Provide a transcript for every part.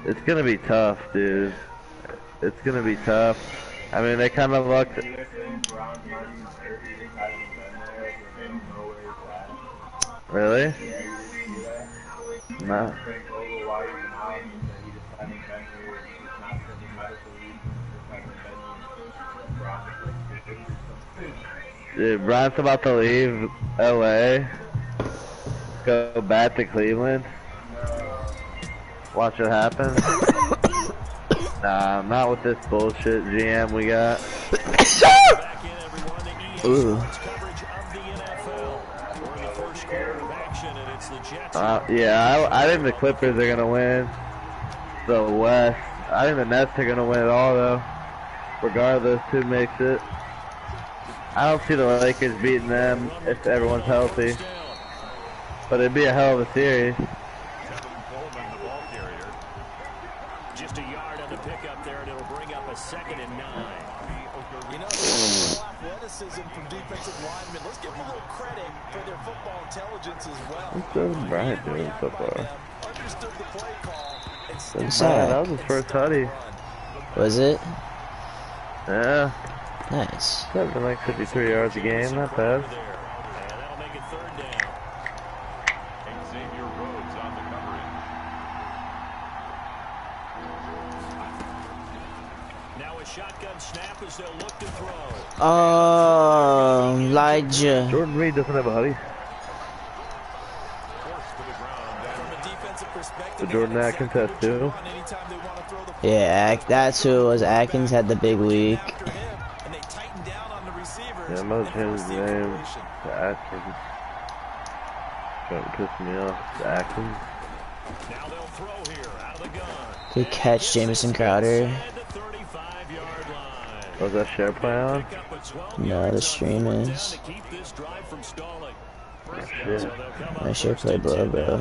It's gonna be tough, dude. It's gonna be tough. I mean, they kind of looked. Really? No. Dude, Bron's about to leave LA. Go back to Cleveland. Watch it happen. Nah, not with this bullshit GM we got. Ooh. Yeah, I think the Clippers are gonna win the West. I think the Nets are gonna win it all though. Regardless who makes it. I don't see the Lakers beating them if everyone's healthy. But it'd be a hell of a series. Just a yard on the pickup there, and it'll bring up a 2nd and 9. You know, athleticism from defensive linemen. Let's give them a little credit for their football intelligence as well. What's Bryant doing so far? Understood the play call. That was his first tutty. Was it? Yeah. Nice. That's been like 53 yards a game, not bad. That'll make it 3rd down. Xavier Rhodes on the coverage. Now a shotgun snap as they'll look to throw. Oh, Elijah. Jordan Reed doesn't have a hoodie. So Jordan Atkins has 2. Yeah, that's who it was. Atkins had the big week. Yeah, I'm gonna change his name to Atkins. Trying to piss me off. Atkins. Now they'll throw here out of the gun. Good catch, Jamison Crowder. Was that share play on? No, the stream is. Oh, shit. My share play below, bro.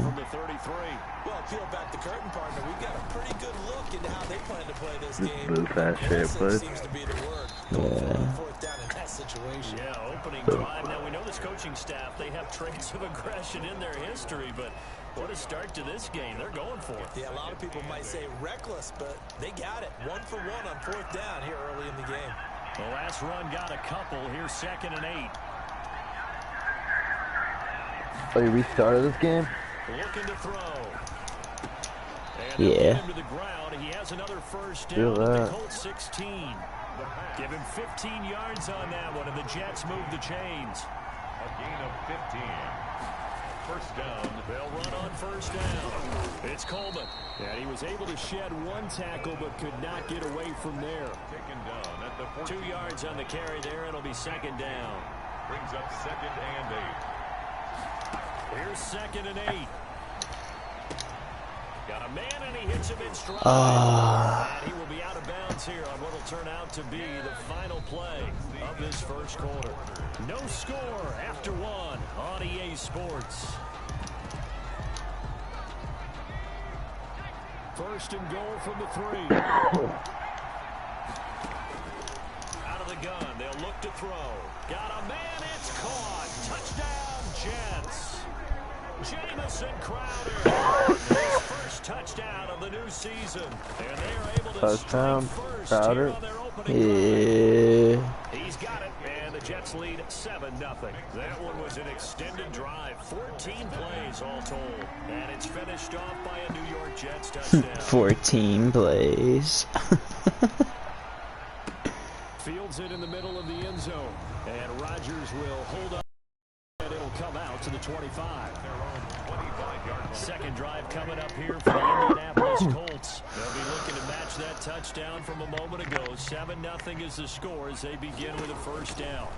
Well, peel back the curtain, partner. We've got a pretty good look into how they plan to play this game. Booth ass share play. Seems to be the word. Yeah. 4th down in that situation. Yeah, opening drive. Now we know this coaching staff, they have traits of aggression in their history, but what a start to this game. They're going for it. Yeah, a lot of people might say reckless, but they got it. 1 for 1 on 4th down here early in the game. The last run got a couple. Here's 2nd and 8. Oh, you restarted this game? Looking to throw. And Yeah. into the ground. He has another first Do down at that. the Colts 16. Give him 15 yards on that one, and the Jets move the chains. A gain of 15. First down. They'll run on first down. It's Coleman. And he was able to shed 1 tackle, but could not get away from there. Taken down at the 2 yards on the carry there. It'll be 2nd down. Brings up 2nd and 8. Here's 2nd and 8. Got a man, and he hits him in stride. And he will be out of bounds here on what will turn out to be the final play of this first quarter. No score after 1 on EA Sports. First and goal from the 3. Out of the gun, they'll look to throw. Got a man, it's caught. Touchdown, Jets. Jamison Crowder. His first touchdown of the new season. And they are able to Touchdown, Crowder. Yeah. He's got it, and the Jets lead 7-0. That one was an extended drive, 14 plays all told, and it's finished off by a New York Jets touchdown. 14 plays. Fields it in the middle of the end zone, and Rodgers will hold up, and it'll come out to the 25. Second drive coming up here for the Indianapolis Colts. They'll be looking to match that touchdown from a moment ago. 7-0 is the score as they begin with a first down.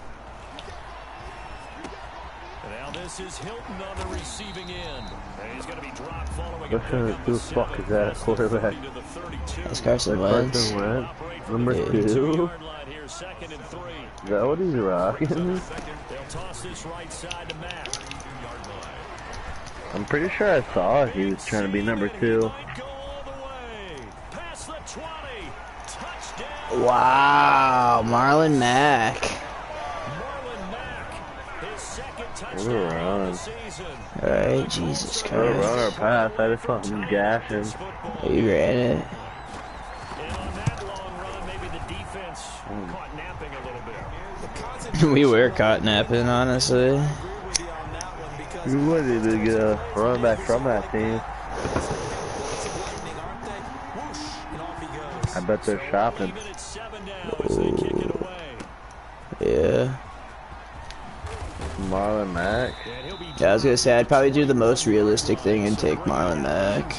And now this is Hilton on the receiving end. And he's going to be dropped following a Who the fuck is that quarterback? That's Carson Wentz. Number 2. Is that what he's rocking? They'll toss this right side to Matt. I'm pretty sure I saw he was trying to be number 2. Wow, Marlon Mack. Marlon Mack, his 2nd What a run. Alright, Jesus What a run or Christ. pass. I just fucking gash him. You ran it. And on that long run, maybe the defense caught napping a little bit. We were caught napping, honestly. You wouldn't even get a run back from that team. I bet they're shopping. Yeah. Marlon Mack. Yeah, I was gonna say, I'd probably do the most realistic thing and take Marlon Mack.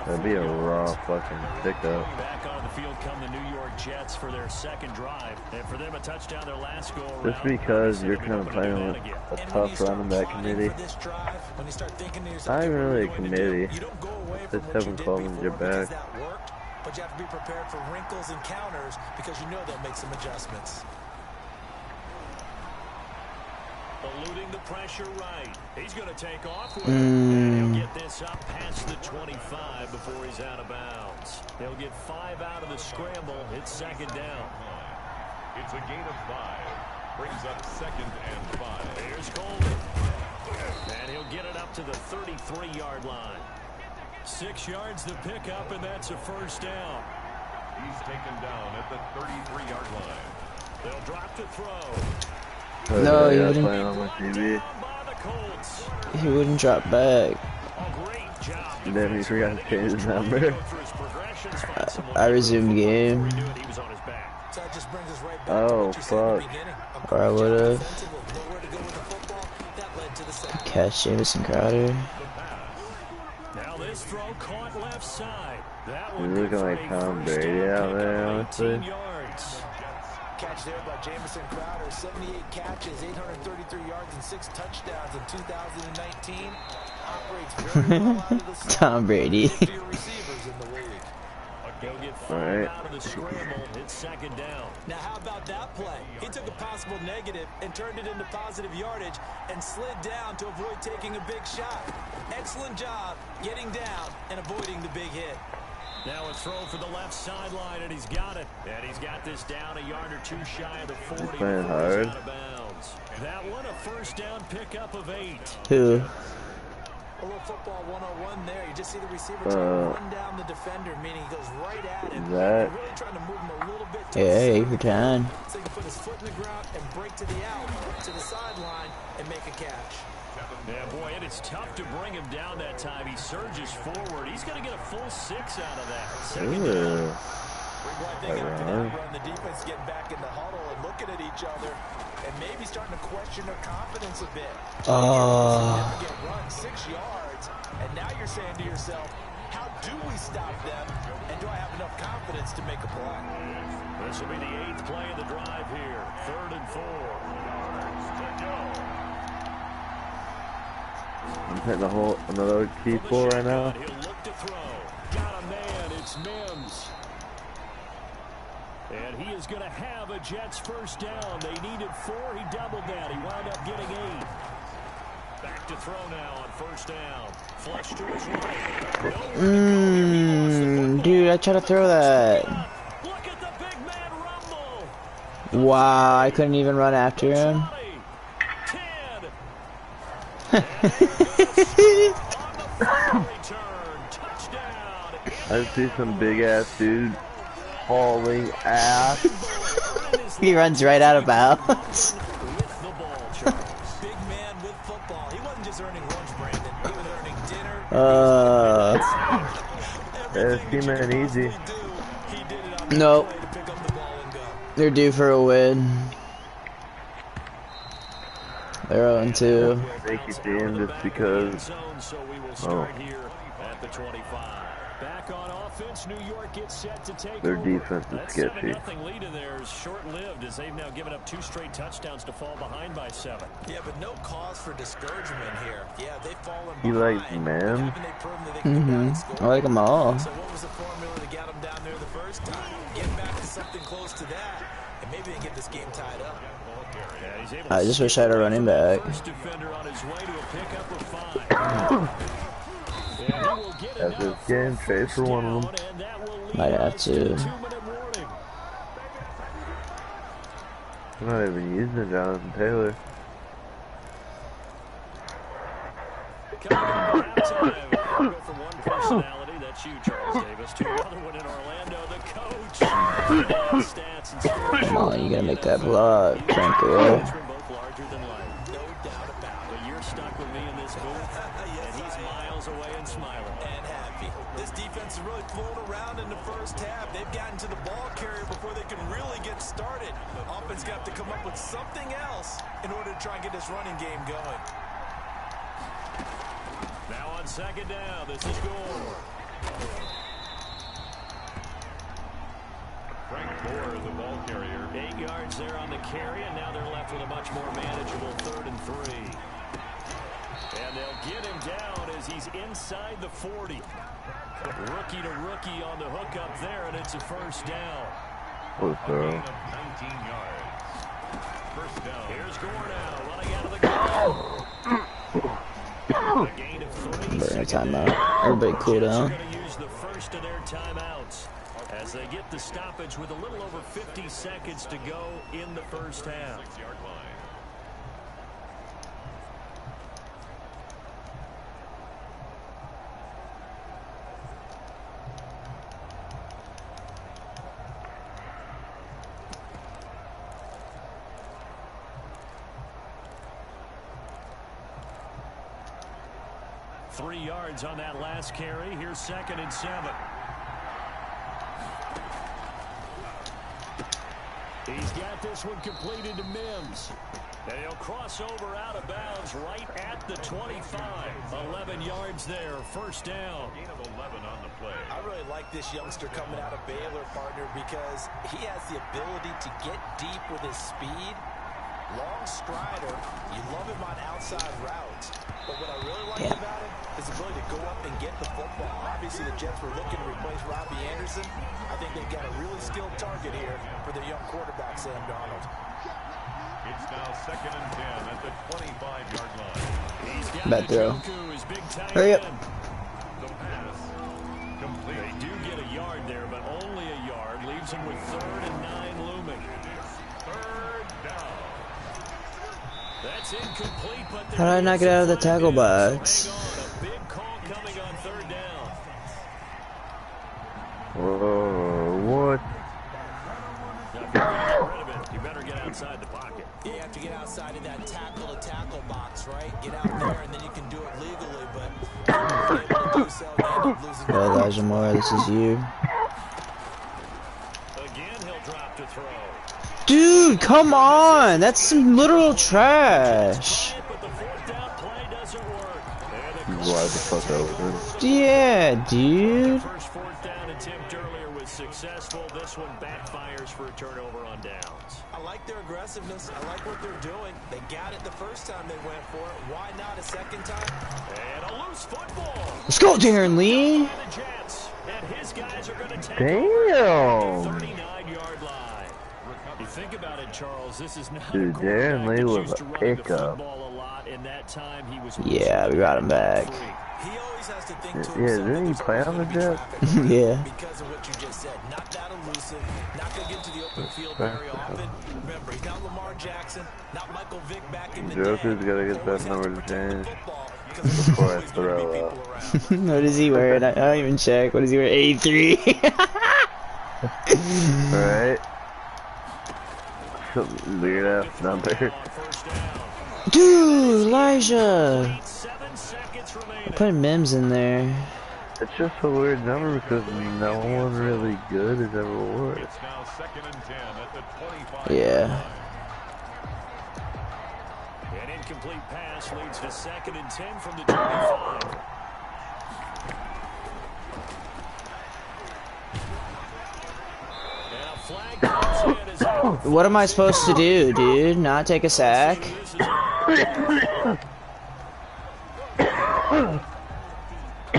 That'd be a raw fucking pickup. Back on the field come the New York Jets for their second drive. And for them, a touchdown their last goal around. Just because you're kind of playing with a tough running back committee. Not even really a committee. Just having problems with your back. But you have to be prepared for wrinkles and counters because you know they'll make some adjustments. Eluding the pressure right. He's going to take off with it. And he'll get this up past the 25 before he's out of bounds. They'll get 5 out of the scramble. It's second down. It's a gain of 5. Brings up 2nd and 5. Here's Coleman. And he'll get it up to the 33-yard line. 6 yards to pick up, and that's a first down. He's taken down at the 33-yard line. They'll drop to throw. No, he Playing wouldn't. on my TV. He wouldn't drop back. And then he forgot to change his number. I resumed game. Oh, fuck. Or I would've. Catch Jamison Crowder. Now this throw caught left side. That He's looking like Tom Brady out there, honestly. Catch there by Jamison Crowder, 78 catches, 833 yards, and 6 touchdowns in 2019. Operates very well out of the slot. Tom Brady. Receivers in the league. He'll get 5 out of the scramble. It's second down. Now how about that play? He took a possible negative and turned it into positive yardage and slid down to avoid taking a big shot. Excellent job getting down and avoiding the big hit. Now a throw for the left sideline, and he's got it. And he's got this down a yard or 2 shy of the 40. He's playing hard. Out of bounds. That one a first down pickup of 8. Who? A little football 101 there. You just see the receiver trying to run down the defender, meaning he goes right at him. That. Really trying to move him a little bit. Yeah, 8 for 10. So he can put his foot in the ground and break to the out, to the sideline, and make a catch. Yeah, boy, it is tough to bring him down that time. He surges forward. He's going to get a full 6 out of that. Second down. I think after that run, the defense is getting back in the huddle and looking at each other and maybe starting to question their confidence a bit. Significant run, 6 yards, and now you're saying to yourself, how do we stop them, and do I have enough confidence to make a play? This will be the 8th play of the drive here. 3rd and 4. I'm hitting another key 4 right now. He'll look to throw. Got a man. It's Mims. And he is going to have a Jets first down. They needed 4. He doubled that. He wound up getting 8. Back to throw now on first down. Flush to his right. Dude, I tried to throw that. Look at the big man rumble. Wow, I couldn't even run after him. 10. I see some big ass dude hauling ass. He runs right out of bounds. Big man with football. He wasn't just earning lunch, Brandon. He was earning dinner. It's team ain't easy. Nope. They're due for a win. They're 0-2. Thank you, team, just because. Oh. Back on offense, New York gets set to take Their over. defense is That sketchy. 7-0 lead of theirs short-lived as they've now given up 2 straight touchdowns to fall behind by 7. Yeah, but no cause for discouragement here. Yeah, they've fallen You behind. like man? Haven't they proven that they can go down and score? I like them all. So what was the formula that got them down there the first time? Get back to something close to that, and maybe they can get this game tied up. I just wish I had a running back. First defender on his way to a pickup of 5. That's this game, trade for one of them. Might have to. I'm not even using Jonathan Taylor. Coming up at halftime, we'll go from one personality, that's you, Charles Davis, to another one in Orlando, the coach. Stats and scores. Come on, you gotta make that block, Tranquil. Both larger than life. No doubt about it. But you're stuck with me in this booth, and he's miles away and smiling. And happy. This defense is really flown around in the first half. They've gotten to the ball carrier before they can really get started. Offense got to come up with something else in order to try and get this running game going. Now on second down, this is Gore. Frank Gore, the ball carrier. 8 yards there on the carry, and now they're left with a much more manageable 3rd and 3. And they'll get him down as he's inside the 40. Rookie to rookie on the hookup there, and it's a first down. Oh, A gain of 19 yards. First down. Here's Gore now, running out of the goal. A gain of 3. Burn a timeout. Everybody cool down. They're going to use the first of their timeouts as they get the stoppage with a little over 50 seconds to go in the first half. 6-yard line. Three yards on that last carry. Here's 2nd and 7. He's got this one completed to Mims. And he'll cross over out of bounds right at the 25. 11 yards there, first down. Gain of 11 on the play. I really like this youngster coming out of Baylor, partner, because he has the ability to get deep with his speed. Long strider. You love him on outside routes. But what I really like about him is the ability to go up and get the football. Obviously, the Jets were looking to replace Robbie Anderson. I think they've got a really skilled target here for their young quarterback, Sam Darnold. It's now 2nd and 10 at the 25-yard line. Bad throw. Big Hurry up. The pass. Complete. They do get a yard there, but only a yard. Leaves him with 3rd and 9 looming. 3rd down. That's incomplete, but How did I not get out of the tackle box? A big call coming on 3rd down. Whoa, what? You better get outside the pocket. You have to get outside of that tackle-to-tackle box, right? Get out there, and then you can do it legally, but if you're able to do so, they end up losing. Yo, Elijah Moore, this is you. Again, he'll drop to throw. Dude, come on! That's some literal trash. But the 4th down play doesn't work. Why the fuck over? Yeah, dude. First 4th down attempt earlier was successful. This one backfires for a turnover on downs. I like their aggressiveness. I like what they're doing. They got it the first time they went for it. Why not a second time? And a loose football. Let's go, Darren Lee. The Jets. And his guys are going to take Damn. 39-yard line. You think about it, Charles. This is not Dude, a Darren Lee that's was used a to running the pickup. football a lot, and that time he was Yeah, we got him back. He always has to think to Yeah, himself, didn't he there's play always on the gonna be Jets? traffic Yeah. because of what you just said. Not that elusive, not going to get to the open field very often. Remember, he's not Lamar Jackson, not Michael Vick back in the day. Joker's gotta get that Always has number to to protect the change football because there's before I always gonna be throw people up. around. What is he wearing? I don't even check. What is he wearing? 83. Alright. Some weird ass number. Dude, Elijah. I put Mims in there. It's just a weird number because no one really good has ever wore it. It's now 2nd and 10 at the 25. Yeah. An incomplete pass leads to 2nd and 10 from the 25. And a flag comes in as out. What am I supposed to do, dude? Not take a sack?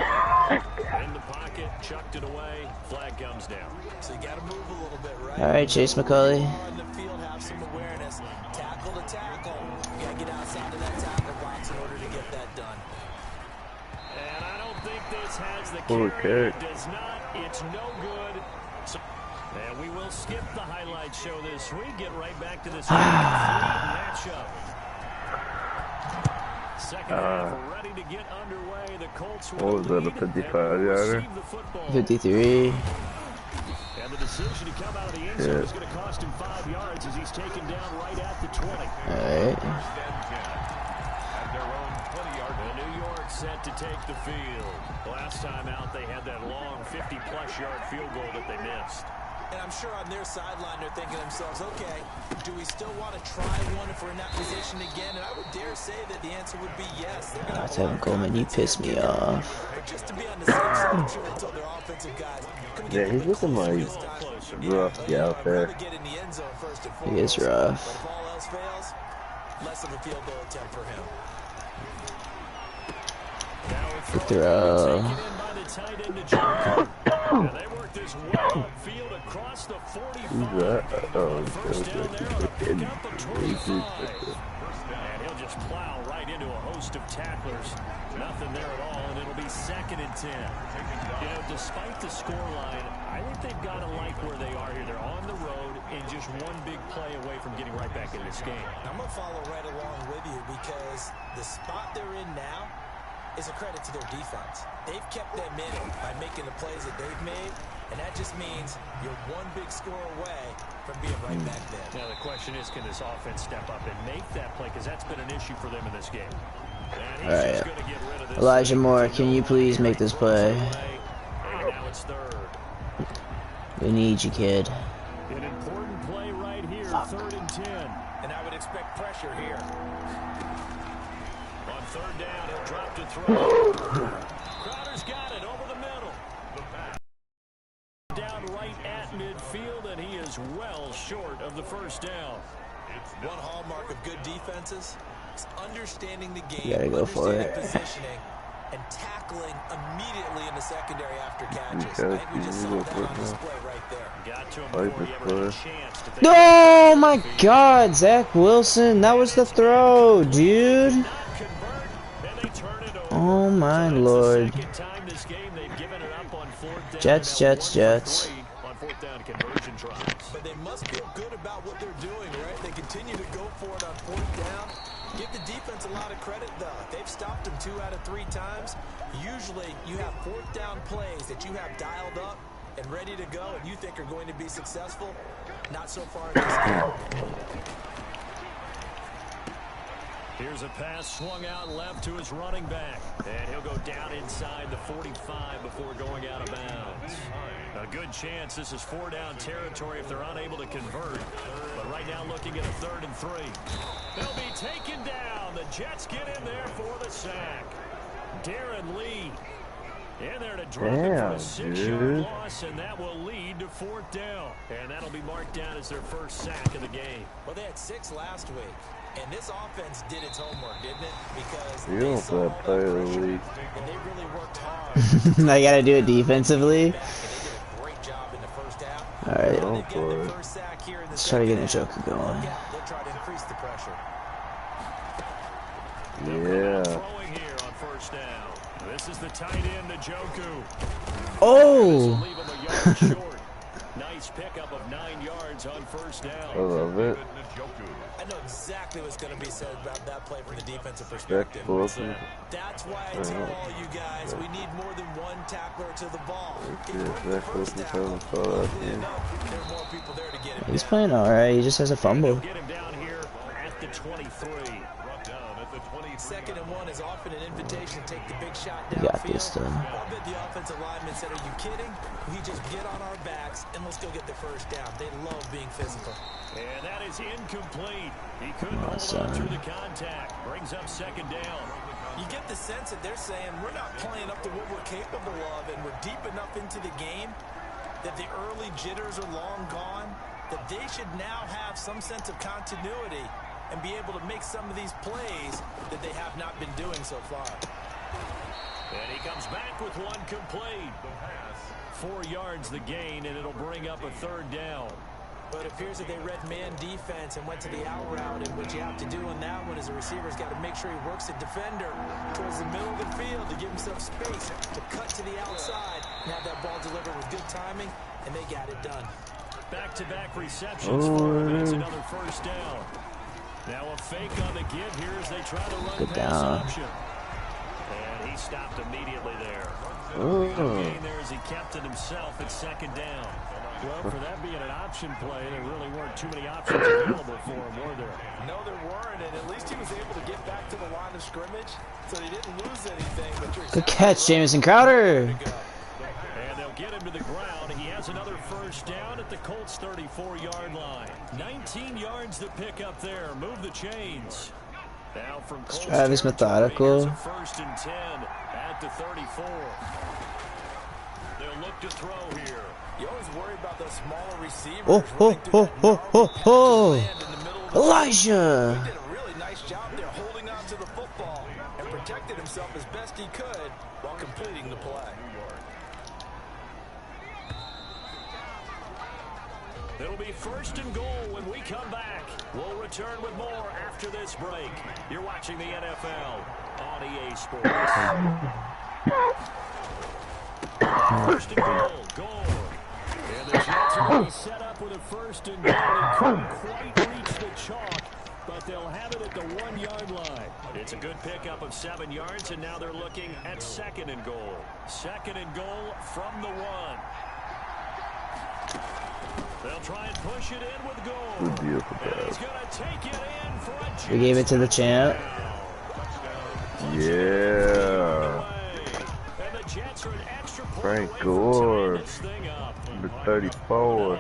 In the pocket, chucked it away. Flag comes down. So you got to move a little bit, right? All right, Chase McCulley. On the field, have some awareness. Tackle to tackle. You got to get outside of that tackle box in order to get that done. And I don't think this has the Oh, carry. okay. It does not. It's no good. So And we will skip the highlight show this week. Get right back to this matchup. Second half ready to get underway. The Colts will what was that, a 55-yarder? 53. And the decision to come out of the end zone is going to cost him 5 yards as he's taken down right at the 20. Alright. At their own 20-yard line. New York set to take the field. Last time out, they had that long 50-plus yard field goal that they missed. And I'm sure on their sideline they're thinking to themselves, okay, do we still want to try one if we're in that position again? And I would dare say that the answer would be yes. Tevin Coleman, you pissed me off. But just to be on the safe side, I'm sure they told their offensive guys, Yeah, he's looking like rough out there. He is rough. But if all else fails, less of a field goal attempt for him. Good throw. And they work this well upfield across the 45. First down there on a pickup of 25. And he'll just plow right into a host of tacklers. Nothing there at all, and it'll be 2nd and 10. You know, despite the scoreline, I think they've got to like where they are here. They're on the road and just one big play away from getting right back in this game. I'm going to follow right along with you because the spot they're in now is a credit to their defense. They've kept them in it by making the plays that they've made, and that just means you're one big score away from being right back there. Now the question is, can this offense step up and make that play? Because that's been an issue for them in this game. All right, Elijah Moore, can you please make this play? And now it's 3rd. We need you, kid. An important play right here, 3rd and 10. And I would expect pressure here. On 3rd down, he'll drop to throw. Crowder's got it over the middle. Down right at midfield, and he is well short of the 1st down. One hallmark of good defenses is understanding the game, You gotta go for it. positioning, and tackling immediately in the secondary after catches. I think we just saw that on display right there. Got to him before he ever had a chance to think. Oh my God, Zach Wilson, that was the throw, dude. Oh my Lord. Jets, Jets, Jets. But they must feel good about what they're doing, right? They continue to go for it on 4th down. Give the defense a lot of credit, though. They've stopped them 2 out of 3 times. Usually, you have 4th down plays that you have dialed up and ready to go, and you think are going to be successful. Not so far in this game. Here's a pass swung out left to his running back. And he'll go down inside the 45 before going out of bounds. A good chance this is 4 down territory if they're unable to convert. But right now looking at a 3rd and 3. They'll be taken down. The Jets get in there for the sack. Darren Lee in there to drop it for a 6-yard loss, and that will lead to 4th down. And that'll be marked down as their first sack of the game. Well, they had 6 last week. And this offense did its homework, didn't it? Because you don't play that player of the week. And they really worked hard. I gotta do it defensively. And they did a great job in the first half. Alright. Go for it. Let's try to get a joker going. They'll try to increase the pressure. Yeah. Throwing here on 1st down. This is the tight end, Njoku. Oh! Leave him a yard short. Nice pickup of 9 yards on 1st down. I love it. I know exactly what's going to be said about that play from the defensive perspective. That's why I tell all you guys we need more than one tackler to the ball. He's playing alright, he just has a fumble. Get him down here at the 23. 2nd and 1 is often an invitation to take the big shot downfield. You got this, though. I bet the offensive lineman said, are you kidding? We just get on our backs and let's go get the 1st down. They love being physical. And that is incomplete. He couldn't hold on through the contact. Brings up 2nd down. You get the sense that they're saying we're not playing up to what we're capable of, and we're deep enough into the game that the early jitters are long gone, that they should now have some sense of continuity and be able to make some of these plays that they have not been doing so far. And he comes back with one complete. 4 yards the gain, and it'll bring up a 3rd down. But it appears that they read man defense and went to the out route, and what you have to do on that one is the receiver's got to make sure he works the defender towards the middle of the field to give himself space to cut to the outside and have that ball delivered with good timing, and they got it done. back-to-back receptions for him. It's another first down. Now a fake on the give here as they try to run pass option. And he stopped immediately there. Gain there as he kept it himself at second down. Well, for that being an option play, there really weren't too many options available for him, were there? No, there weren't, and at least he was able to get back to the line of scrimmage, so he didn't lose anything. But good catch, Jamison Crowder. And they'll get him to the ground. He has another first down at the Colts' 34-yard line. 19 yards to pick up there. Move the chains. Now from Colts Travis methodical. First and 10 at the 34. They'll look to throw here. You always worry about those smaller receivers. Elijah. He did a really nice job there holding on to the football and protected himself as best he could while completing the play. It'll be first and goal when we come back. We'll return with more after this break. You're watching the NFL on EA Sports. First and goal. And the Jets are going to set up with a first and goal. They couldn't quite reach the chalk, but they'll have it at the 1-yard line. It's a good pickup of 7 yards, and now they're looking at second and goal. Second and goal from the 1. They'll try and push it in with goal. Beautiful and he's going to take it in for a Jets. We gave it to the champ. Yeah. Frank Gore, number 34.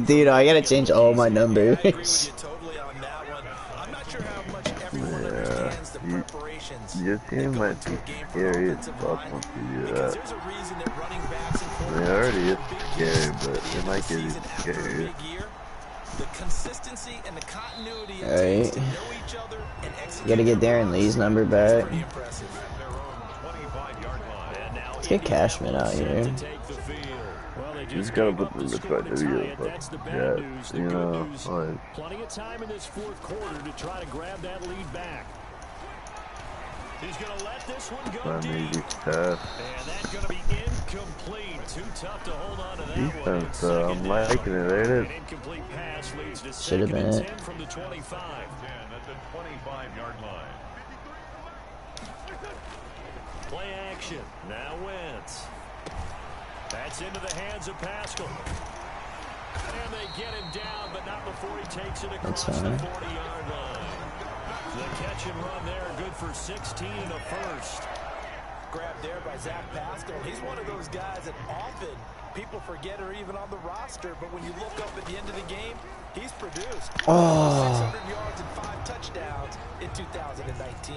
Dude, I gotta change all my numbers. Your team might be scary as fuck once you do that. I mean, it already is scary, but it might get even scarier. The consistency and the continuity of teams to know each other and execute. Gotta get Darren Lee's number back. Let's get Cashman out here. You just gotta put the respect to you, but yeah, you know, like, plenty of time in this fourth quarter to try to grab that lead back. He's gonna let this one go deep. And that's gonna be incomplete. Too tough to hold on to that defense, one. I'm liking it. There it is. An incomplete pass leads to should have been it. From the 25. At the 25-yard line. Play action. Now Wentz. That's into the hands of Pascal. And they get him down, but not before he takes it across the 40-yard line. The catch and run there, good for 16 and a first. Grabbed there by Zach Pascal. He's one of those guys that often people forget are even on the roster, but when you look up at the end of the game, he's produced 600 yards and 5 touchdowns in 2019.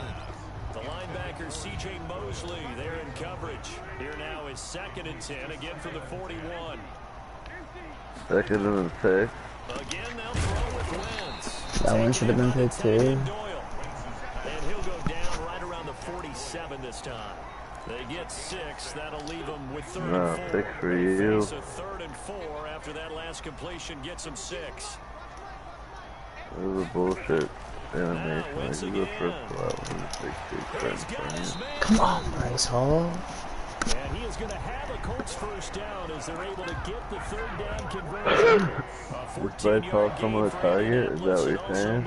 The linebacker C.J. Mosley there in coverage. Here now is second and 10, again from the 41. Second and 6. Again, they'll throw with Wentz. That one should have been picked too. And he'll go down right around the 47 this time. They get 6. That'll leave them with 3rd and 4. 6 for you. Face a 3rd and 4 after that last completion gets them 6. This is a bullshit animation. Like, this is the first one. Come on, Bryce Hall. And he is going to have a Colts first down as they're able to get the 3rd down conversion. Is Bryce Hall some of the target? Is that what you're saying?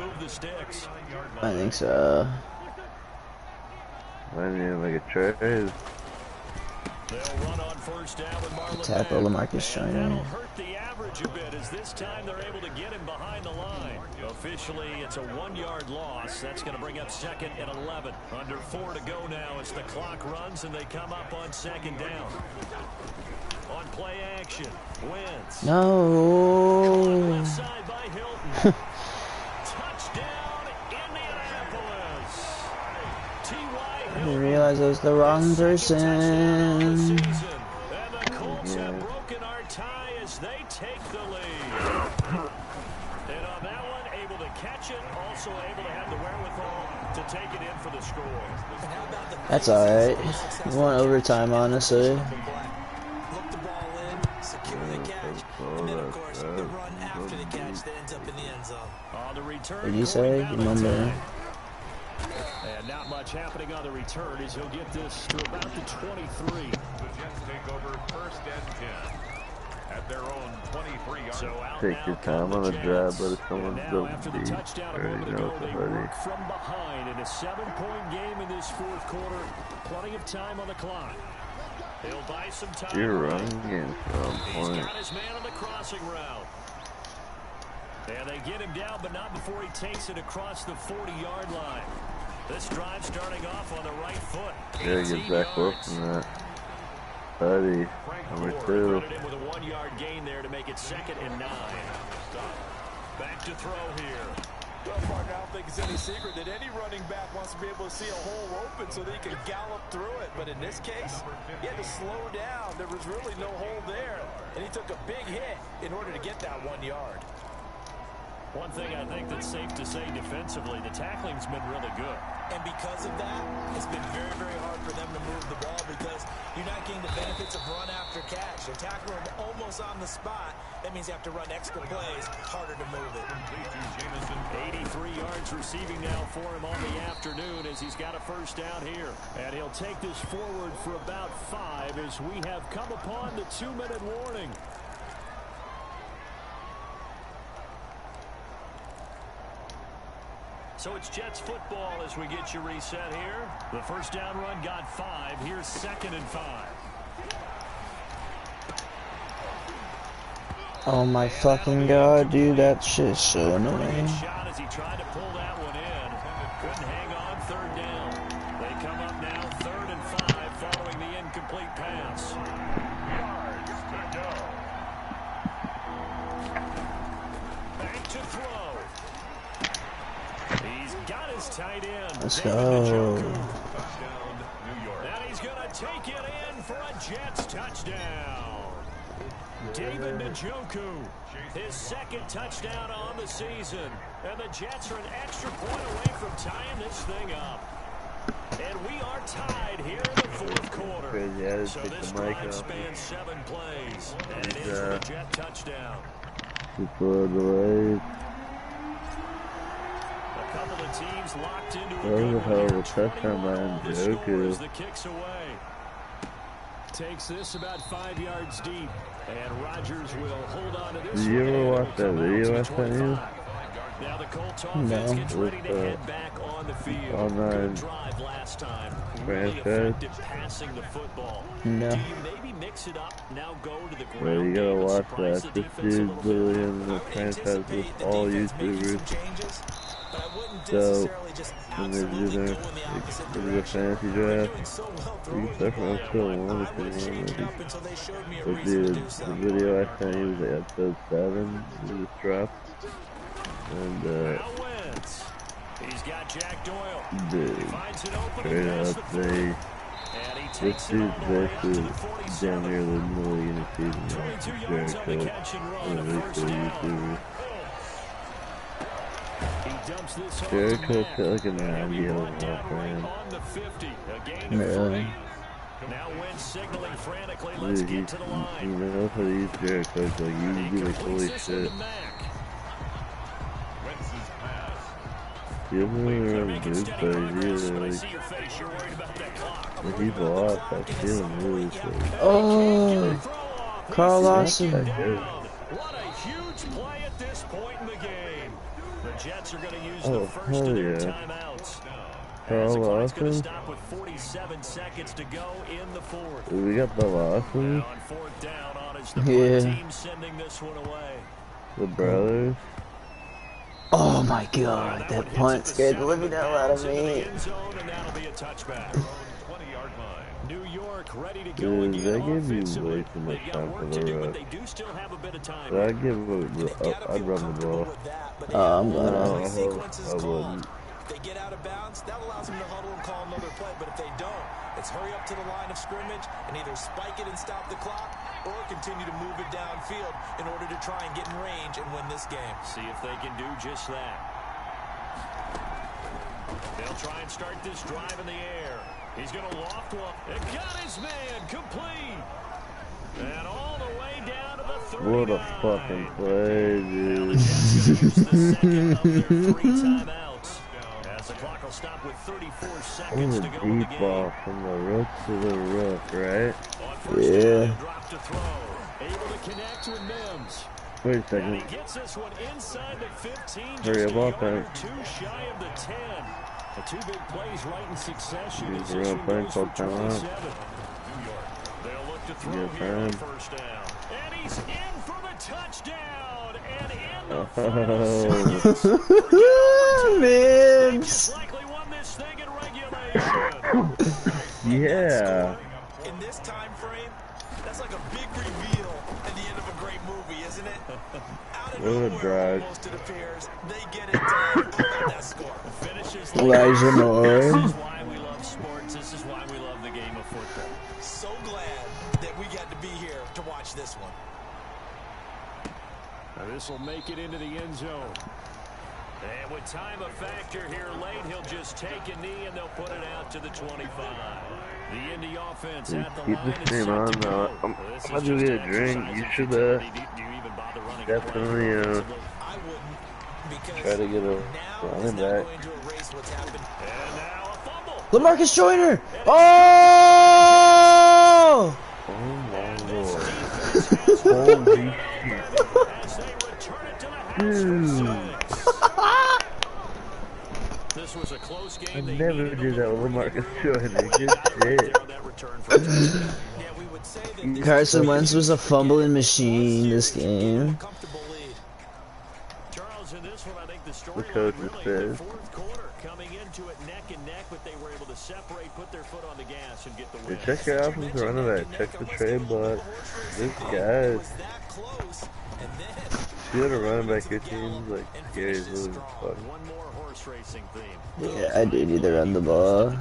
I think so. I need to make a trade. Tackle LaMarcus Joyner. That'll hurt the average a bit as this time they're able to get him behind the line. Officially, it's a 1-yard loss. That's going to bring up 2nd and 11. Under 4 to go now as the clock runs and they come up on 2nd down. On play action, Wentz. No. Left side by Hilton. Touchdown, Indianapolis. I didn't realize I was the wrong person. And the Colts have broken our tie as they take the lead. And on that one, able to catch it, also able to have the wherewithal to take it in for the score. That's alright. We want overtime, honestly. Look the ball in, secure the catch, and then of course the run after the catch that ends up in the end zone. On the return, What did you say? Remember? And not much happening on the return as he'll get this to about the 23. Jets take over 1st and 10 at their own 23-yard. So out Take now your come time on the Jets. drive, but if And someone's now built after the deep, touchdown a already moment know ago, it's they already. work from behind in a 7-point game in this 4th quarter. Plenty of time on the clock. He'll buy some time. You're running in from He's point. got his man on the crossing route. And they get him down, but not before he takes it across the 40-yard line. This drive starting off on the right foot. Yeah, get back up from that. Buddy, number 2. Put it in with a 1-yard gain there to make it 2nd and 9. Back to throw here. Well, partner, I don't think it's any secret that any running back wants to be able to see a hole open so that he can gallop through it. But in this case, he had to slow down. There was really no hole there. And he took a big hit in order to get that 1 yard. One thing I think that's safe to say defensively, the tackling's been really good. And because of that, it's been very, very hard for them to move the ball because you're not getting the benefits of run after catch. They're tackling him almost on the spot. That means you have to run extra plays, harder to move it. 83 yards receiving now for him on the afternoon as he's got a 1st down here. And he'll take this forward for about 5 as we have come upon the 2-minute warning. So it's Jets football as we get you reset here. The 1st down run got 5. Here's 2nd and 5. Oh my fucking god, dude, that shit's so annoying. Shot as he tried to pull that one in. Couldn't hang on 3rd down. They come up now 3rd and 5 following the incomplete pass. Yards to go. Back to throw. He's got his tight end. Let's David go. Njoku. Touchdown, New York. And he's going to take it in for a Jets touchdown. David Njoku, his 2nd touchdown on the season. And the Jets are an extra point away from tying this thing up. And we are tied here in the 4th quarter. Crazy, yeah, So take this the mic drive off. spans 7 plays. And it is for a Jet touchdown. Super delayed. A couple of teams locked into a That was a good hell of a one. touchdown by 21 the score Njoku. as the kicks away. Takes this about 5 yards deep. And Rodgers will hold on to this. Did you one, ever and watch it'll that come out video to I sent you? 25. Now the Colts offense gets ready to head back on the field. Online Good drive last time. Really franchise. effective passing the football. No. Do you maybe mix it up, now go to the Yeah, ground you game gotta and watch surprise that. the This defense a dude's little literally bit? in the I would franchise anticipate with the all defense making YouTubers. some changes, but I wouldn't So, necessarily just when they do absolutely their go in the opposite the direction. fantasy They're draft, doing so well you throwing can the start from ball. episode 1 I if would you change it want. up until they showed me a But reason to dude, do the so. video I sent you was like episode 7. It just dropped. And Now Wentz. He's got Jack Doyle. dude, Finds an opening straight past up, the 30. they, And he this takes it all dude's the way up to basically the damn 47. near the middle of the season. 22 yards on the Jericho, catch and one run. of A these first two down. YouTubers. He dumps this off Jericho to Mack. put like a And 90 he'll be over brought down for right him. on the 50. A gain of Really? 3. Now Wentz signaling frantically. Let's Dude, get to the you line. know how to use Jericho, so He you be like, completes holy this one shit. to Mack. Wentz's pass. He doesn't really They're run making good, steady but progress, he's but I like, see your face. You're worried about that clock. like he's lost. I see him really quick. Oh, Carl Lawson. That's that good. What a huge play at this point in the game. The Jets are going to use Oh, the first hell of their yeah. timeouts. Carl As the clock's going to Lawson? stop with 47 seconds to go in the 4th. We got the Lawson, Now on 4th down on is the Yeah. punt team sending this one away. the brothers. Oh my god, that punt scared the living hell out of me. End zone, and that'll be a touchback. 20-yard line. New York ready to go Dude, again they give you offensively. way too much They've got time for work the to do, but rush. they do still have a bit of time. So I'd give I'd run the ball. I'm No, gonna. I wouldn't. If they get out of bounds, that allows them to huddle and call another play. But if they don't, it's hurry up to the line of scrimmage and either spike it and stop the clock or continue to move it downfield in order to try and get in range and win this game. See if they can do just that. They'll try and start this drive in the air. He's going to loft one. And got his man complete. And all the way down to the 39. What a fucking play, Now the dude. Jets going to use the second of their 3 timeouts. As the clock They'll stop with 34 That seconds was to a go in the deep game. ball from the roof to the roof, right? On first Yeah. down, he'll drop to throw. Able to connect with Mims. Wait a And second. he gets this one inside the 15, Hurry just up, a yard offense. or two shy of the 10. The two big plays right in succession Use as the this real one play goes call for timeout. 27. They'll look to throw Good here on time. first down. And he's in for the touchdown. And in the Oh. final seconds. They Mims. just likely won this thing in regulation. Yeah. In this time frame, that's like a big reveal at the end of a great movie, isn't it? Out of What a nowhere, drive. almost it appears, they get it done. How about that score? Finishes Elijah This Moore. is why we love sports. This is why we love the game of football. So glad that we got to be here to watch this one. Now this will make it into the end zone. And with time a factor here late, he'll just take a knee and they'll put it out to the 25. The Indy offense at the Keep line the is stream set on to now. go. I'm This about is to just get a an drink. exercise You in should futility. Do you even bother running a play definitely offensively? I wouldn't, because try to get a now is running not back. going to erase what's happened. And now a fumble. LaMarcus Joyner. Oh! Oh my lord. Has Holy as they return it to the house for 6. This was a close game. I They never needed a did that little with breathing Marcus room. Jordan. Well, Good got it right shit. there on that return for a touchdown. Yeah, we would say that this Carson is Wentz was a fumbling machine this a game. comfortable lead. Charles, in this one, I think the coach storyline really says. in the fourth quarter, coming into it neck and neck, but they were able to separate, put their foot on the gas, and get the win. Hey, check your offensive running back. Check the trade block. This guy Was that close, and then see what a running back your team's like scary as little fuck. One more horse racing theme. Yeah, I do need to run the ball.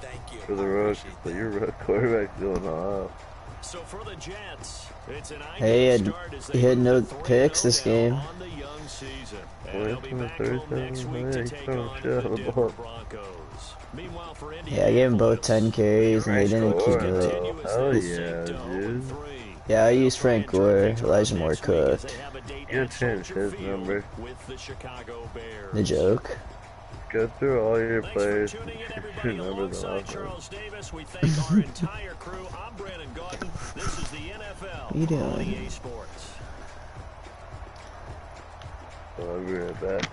thank you. For the road, but your road quarterback's going off. So for the Jets, it's an Hey, ideal start as they he had no move to 3-0 picks this now game. on the young season. And Boy, they'll be from the back home next 37, week to he's take throwing on shit out the of the Denver ball. Broncos. Meanwhile, for Yeah, I gave him both 10 carries and they didn't keep Score, it. though. Hell yeah, dude. Yeah, I used Frank Gore. Elijah Moore cooked. You're change his number. With the Chicago Bears. The joke. Go through all your Thanks for players. tuning in, Just everybody. remember the Alongside offense. Charles Davis, we thank our entire crew. I'm Brandon Gaudin. This is the NFL What you doing? on EA Sports. So I'll be right back.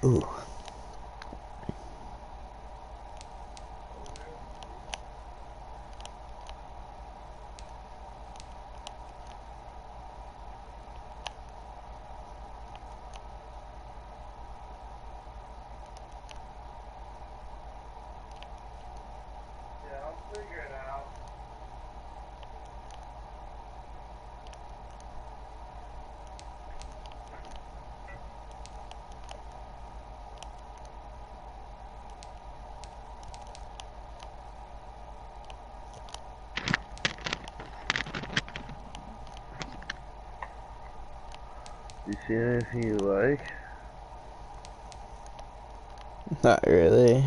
Ooh. You see anything you like? Not really.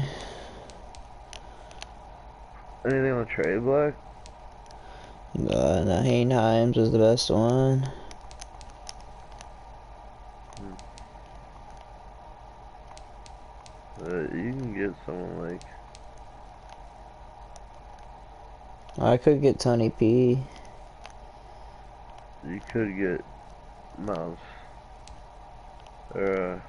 Anything on trade block? Naheem Hines was the best one. You can get someone like... I could get Tony P. You could get Mouse. Or,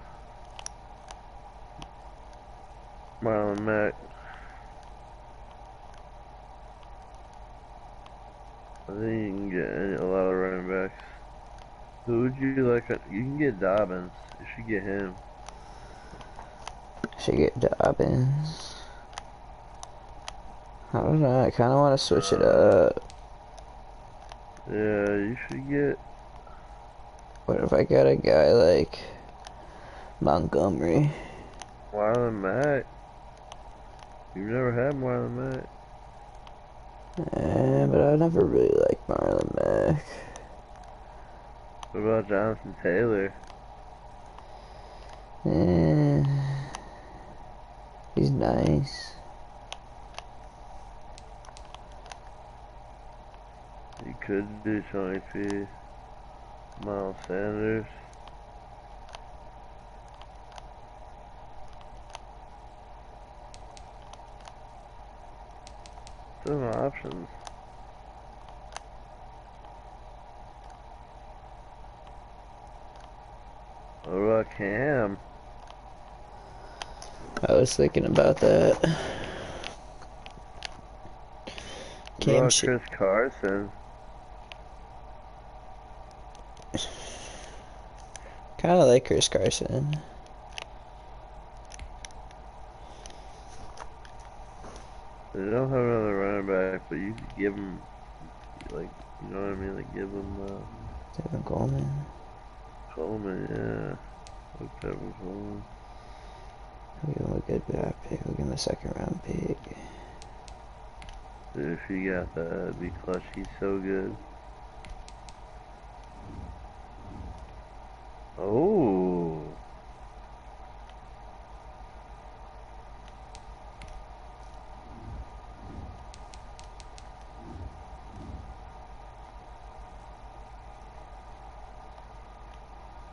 Marlon Mack. I think you can get a lot of running backs. Who would you like? You can get Dobbins. You should get him. Should get Dobbins. I don't know, I kind of want to switch it up. Yeah, you should get... What if I got a guy like Montgomery? Marlon Mack. You've never had Marlon Mack. But I never really liked Marlon Mack. What about Jonathan Taylor? He's nice. You could do Tony P. Miles Sanders. Some options. What about Cam? I was thinking about that. What about Chris Carson? Kind of like Chris Carson. They don't have another running back, but you could give him, like, you know what I mean? Like, give him, Tevin Coleman. Coleman, yeah. Like Tevin Coleman. We'll give him a good draft pick. We'll give him a second round pick. Dude, if you got that, it'd be clutch. He's so good. Oh.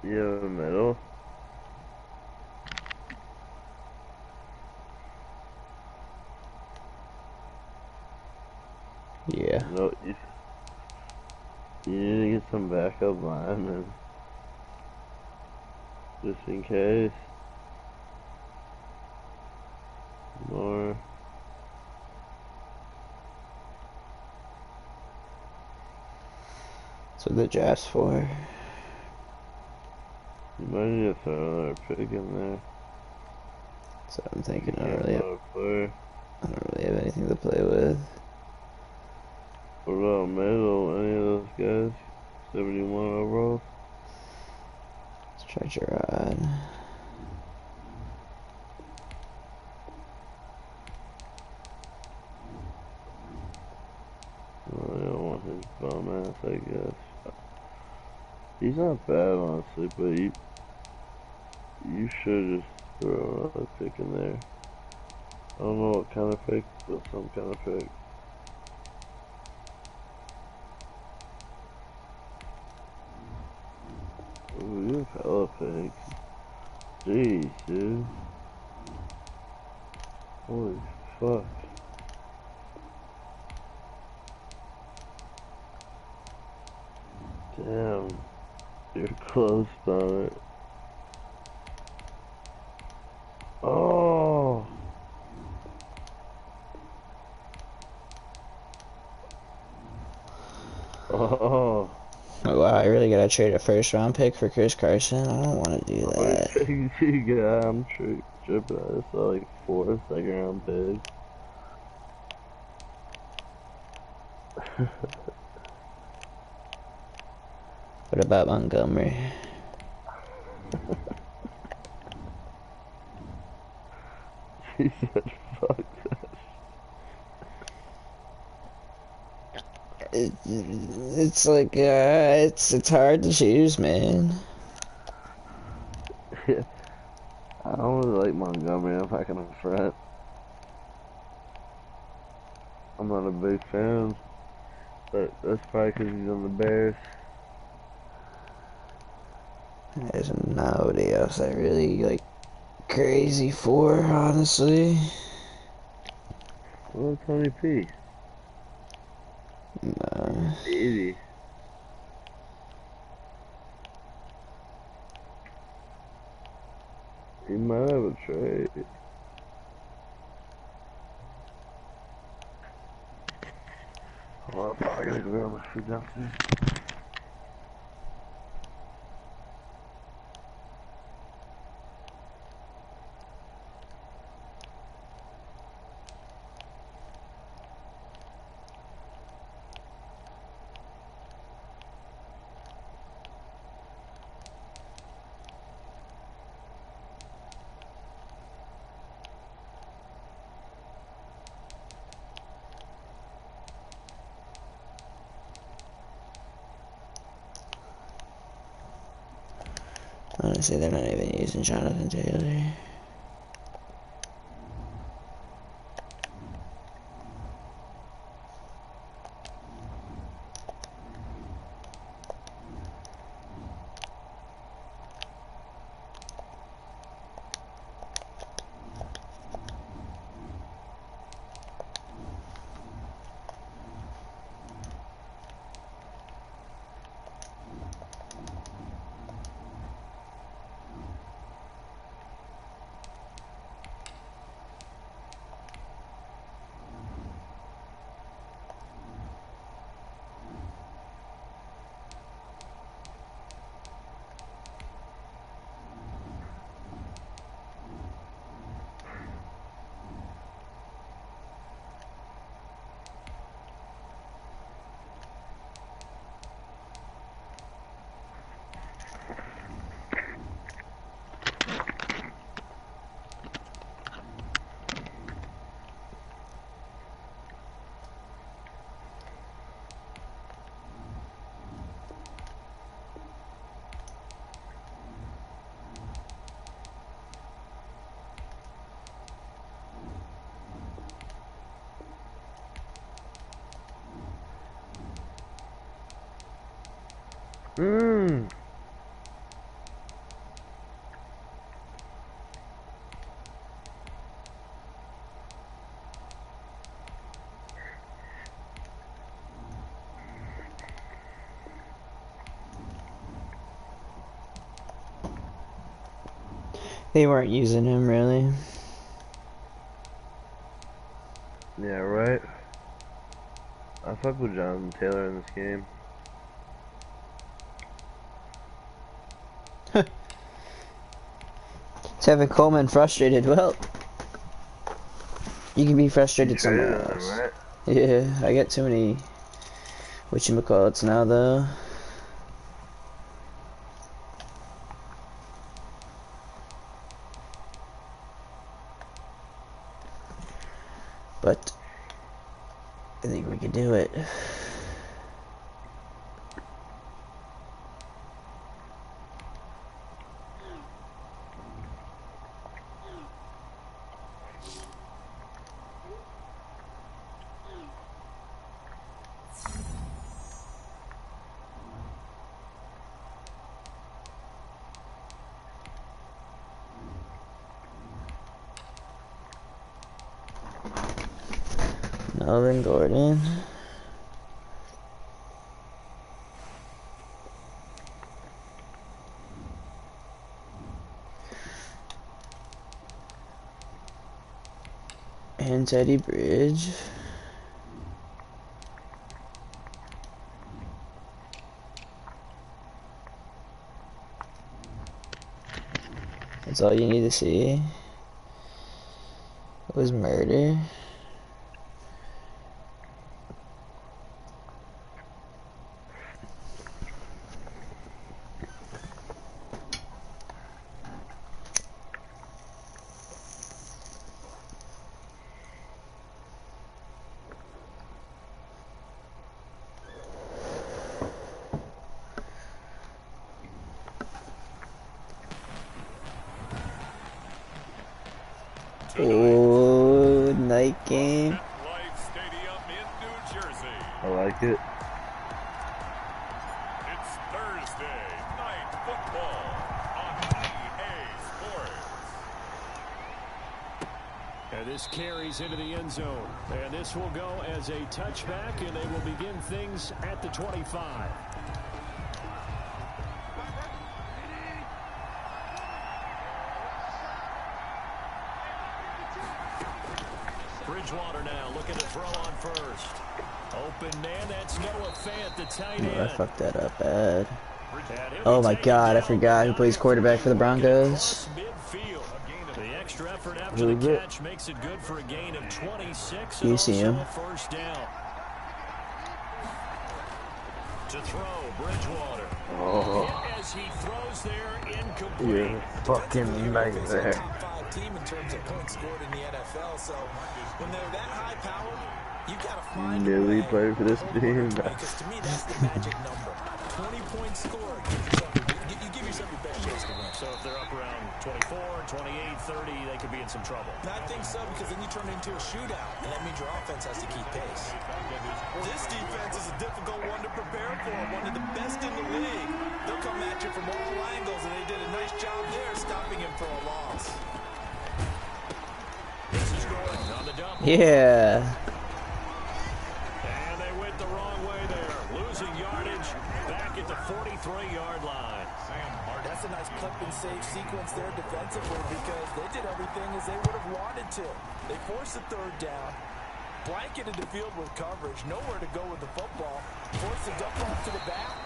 You have a medal? Yeah. No, you need to get some backup linemen. Just in case. More. That's what the draft's for. You might need to throw another pick in there. So I'm thinking I You don't can't really throw a player. have anything to play with. What about Middle? Any of those guys? 71 overall? Let's try Gerard. Oh, I don't want his bum ass, I guess. He's not bad, honestly, but you should just throw another pick in there. I don't know what kind of pick, but some kind of pick. Ooh, you have hella picks. Jeez, dude. Holy fuck. Damn. You're close on it. gotta trade a first round pick for Chris Carson. I don't want to do that. Yeah, I'm tripping. I saw like 4 second-round picks. What about Montgomery? She said, "Fuck that." It's like it's hard to choose, man. I don't really like Montgomery if I can front. I'm not a big fan, but that's probably because he's on the Bears. There's nobody else I really like crazy for, honestly. Well, Tony P. No. Easy. He might have a trade. Well, I gotta go grab my food downstairs. Honestly, they're not even using Jonathan Taylor. They weren't using him, really. Yeah, right. I fuck with Jonathan Taylor in this game. Tevin Coleman frustrated. Well, you can be frustrated somewhere Him, else. right? Yeah, I get too many whatchamacallits now, though. But I think we could do it. Melvin Gordon. And Teddy Bridge. That's all you need to see. It was murder. Oh, night game. I like it. It's Thursday night football on EA Sports. And this carries into the end zone. And this will go as a touchback, and they will begin things at the 25. Bridgewater now looking to throw on first. Open man, that's Noah Fant, the tight end. Oh, I fucked that up bad. Oh my god, I forgot who plays quarterback for the Broncos. The extra effort after the catch makes it good for a gain of 26. You see him. First down. To throw, Bridgewater. Oh. As he throws there, incomplete. You're fucking nightmare. Team in terms of points scored in the NFL, so when they're that high powered, you gotta find Nearly played for this team. because to me that's the magic number. 20 points scored. You give yourself your best chance to win. So if they're up around 24, 28, 30, they could be in some trouble. And I think so, because then you turn it into a shootout, and that means your offense has to keep pace. This defense is a difficult one to prepare for, one of the best in the league. They'll come at you from all angles, and they did a nice job there stopping him for a loss. Yeah. And they went the wrong way there. Losing yardage back at the 43-yard line. That's a nice clip and save sequence there defensively because they did everything as they would have wanted to. They forced the third down, blanketed the field with coverage, nowhere to go with the football, forced the dump off to the back,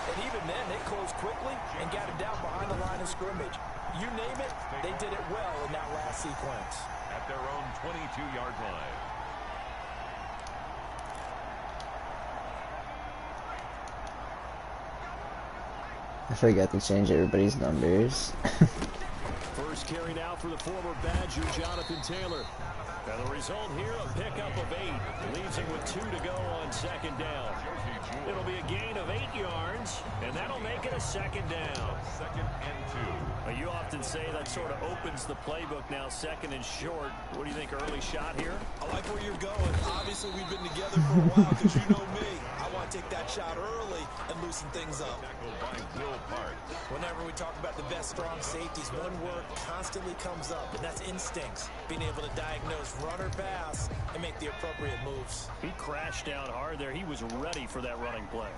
and even then they closed quickly and got it down behind the line of scrimmage. You name it, they did it well in that last sequence. At their own 22-yard line. I forgot to change everybody's numbers. First carry now for the former Badger, Jonathan Taylor. And the result here, a pickup of 8. Leaves him with 2 to go on second down. It'll be a gain of 8 yards, and that'll make it a second down. Second and 2. You often say that sort of opens the playbook now, second and short. What do you think, early shot here? I like where you're going. Obviously, we've been together for a while because you know me. I want to take that shot early and loosen things up. Whenever we talk about the best strong safeties, one word constantly comes up, and that's instincts. Being able to diagnose run or pass and make the appropriate moves. He crashed down hard there. He was ready for that running play.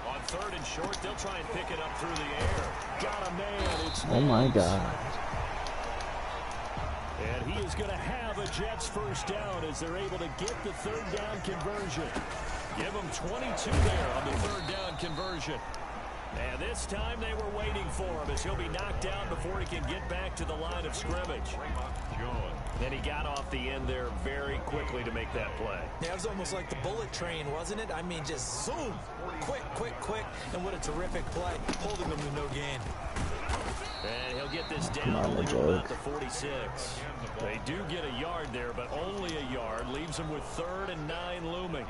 On third and short, they'll try and pick it up through the air. Got a man. It's Oh my god. And he is going to have a Jets first down as they're able to get the third down conversion. Give him 22 there on the third down conversion. And this time they were waiting for him as he'll be knocked down before he can get back to the line of scrimmage. And he got off the end there very quickly to make that play. Yeah, it was almost like the bullet train, wasn't it? I mean, just zoom. Quick, quick, quick. And what a terrific play. Holding them to no gain. And he'll get this down only to about the 46. They do get a yard there, but only a yard. Leaves them with 3rd and 9 looming.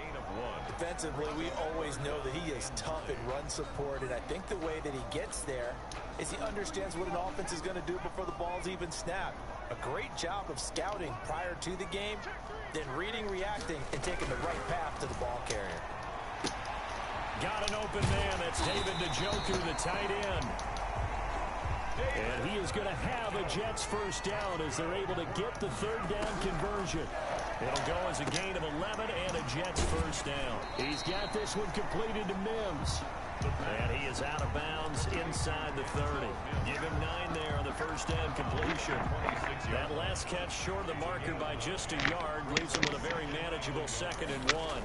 Defensively, we always know that he is tough in run support, and I think the way that he gets there is he understands what an offense is going to do before the ball's even snapped. A great job of scouting prior to the game, then reading, reacting, and taking the right path to the ball carrier. Got an open man. That's David Njoku, the tight end. And he is going to have a Jets first down as they're able to get the third down conversion. It'll go as a gain of 11 and a Jets first down. He's got this one completed to Mims. And he is out of bounds inside the 30. Give him 9 there on the first down completion. That last catch short of the marker by just a yard leaves him with a very manageable 2nd and 1.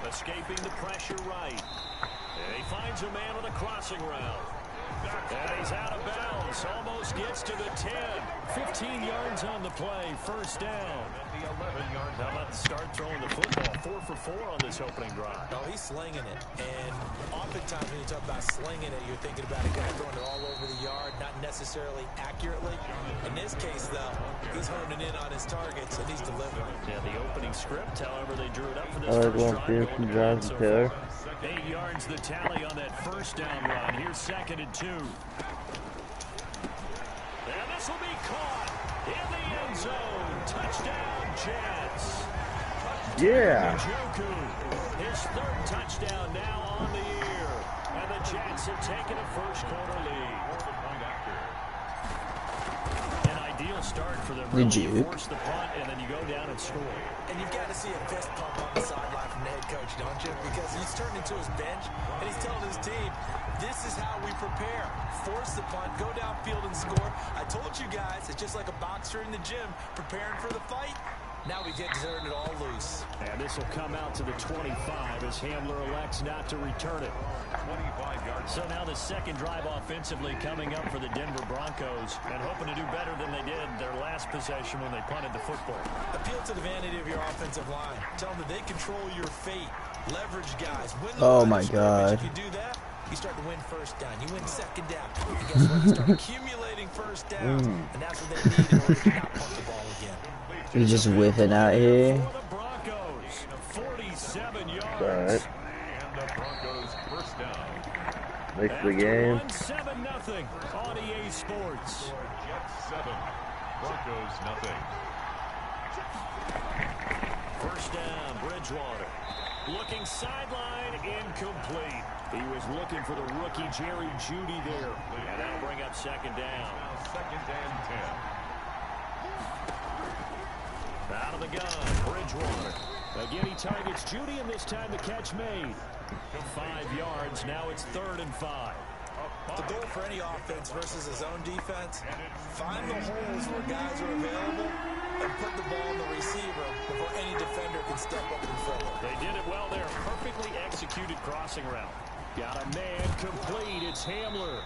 The Escaping the pressure right. And he finds a man on the crossing route. And he's out of bounds. Almost gets to the 10. 15 yards on the play. First down. How about to start throwing the football? 4 for 4 on this opening drive. Oh, he's slinging it. And oftentimes when you talk about slinging it, you're thinking about a guy throwing it all over the yard, not necessarily accurately. In this case, though, he's honing in on his targets, and he's delivering. Yeah, the opening script, however, they drew it up for this I first want some drives and Taylor. 8 yards the tally on that first down run. Here's 2nd and 2. And this will be caught in the end zone. Touchdown, Jets. Yeah. His 3rd touchdown now on the year. And the Jets have taken a first quarter lead. An ideal start for them. Did really. you Force the punt, and then you go down and score. And you've got to see a fist pump on the sideline from the head coach, don't you? Because he's turned into his bench, and he's telling his team, this is how we prepare. Force the punt, go downfield and score. I told you guys, it's just like a boxer in the gym preparing for the fight. Now we get to turn it all loose. And this will come out to the 25 as Hamler elects not to return it. 25 yards. So now the second drive offensively coming up for the Denver Broncos and hoping to do better than they did their last possession when they punted the football. Appeal to the vanity of your offensive line. Tell them that they control your fate. Leverage guys. Win the Oh my God. If you do that, you start to win first down. You win second down. And guess what? You start accumulating first downs. And that's what they need in order to not punt the ball again. He's just whiffing out here. For the Broncos, 47 yards. All right. And the Broncos first down. Makes the game. 7-0 on EA Sports. Jets 7, Broncos nothing. First down, Bridgewater. Looking sideline, incomplete. He was looking for the rookie Jerry Jeudy there. And that'll bring up 2nd down. Now 2nd and 10. Out of the gun, Bridgewater. Again, he targets Jeudy, and this time the catch made. 5 yards, now it's 3rd and 5. The goal for any offense versus his own defense, find the holes where guys are available and put the ball on the receiver before any defender can step up and fill it. They did it well there. Perfectly executed crossing route. Got a man complete. It's Hamler.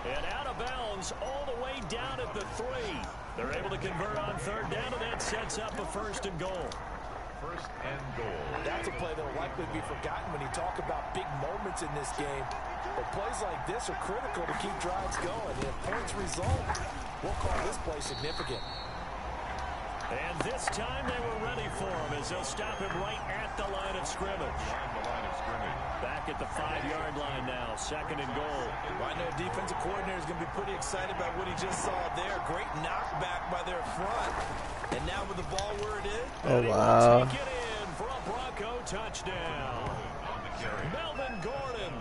And out of bounds all the way down at the 3. They're able to convert on 3rd down, and that sets up a 1st and goal. 1st and goal. That's a play that will likely be forgotten when you talk about big moments in this game. But plays like this are critical to keep drives going. And if points result, we'll call this play significant. And this time they were ready for him as they'll stop him right at the line of scrimmage. Back at the 5-yard line now, 2nd and goal. Well, I know defensive coordinator is going to be pretty excited about what he just saw there. Great knockback by their front. And now with the ball where it is. Oh, wow. Take it in for a Bronco touchdown. Melvin Gordon,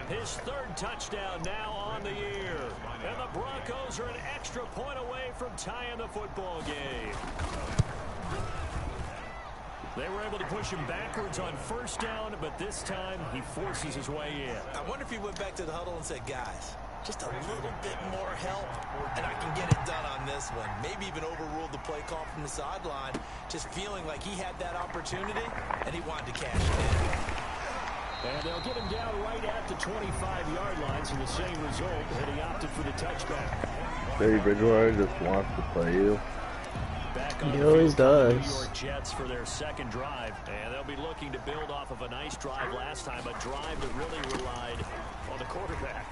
his 3rd touchdown now on the year. And the Broncos are an extra point away from tying the football game. They were able to push him backwards on 1st down, but this time he forces his way in. I wonder if he went back to the huddle and said, guys, just a little bit more help, and I can get it done on this one. Maybe even overruled the play call from the sideline, just feeling like he had that opportunity, and he wanted to cash it in. And they'll get him down right at the 25-yard line, so the same result, and he opted for the touchback. Teddy Bridgewater just wants to play you. Back on He the always field for the does. New York Jets for their 2nd drive, and they'll be looking to build off of a nice drive last time, a drive that really relied on the quarterback.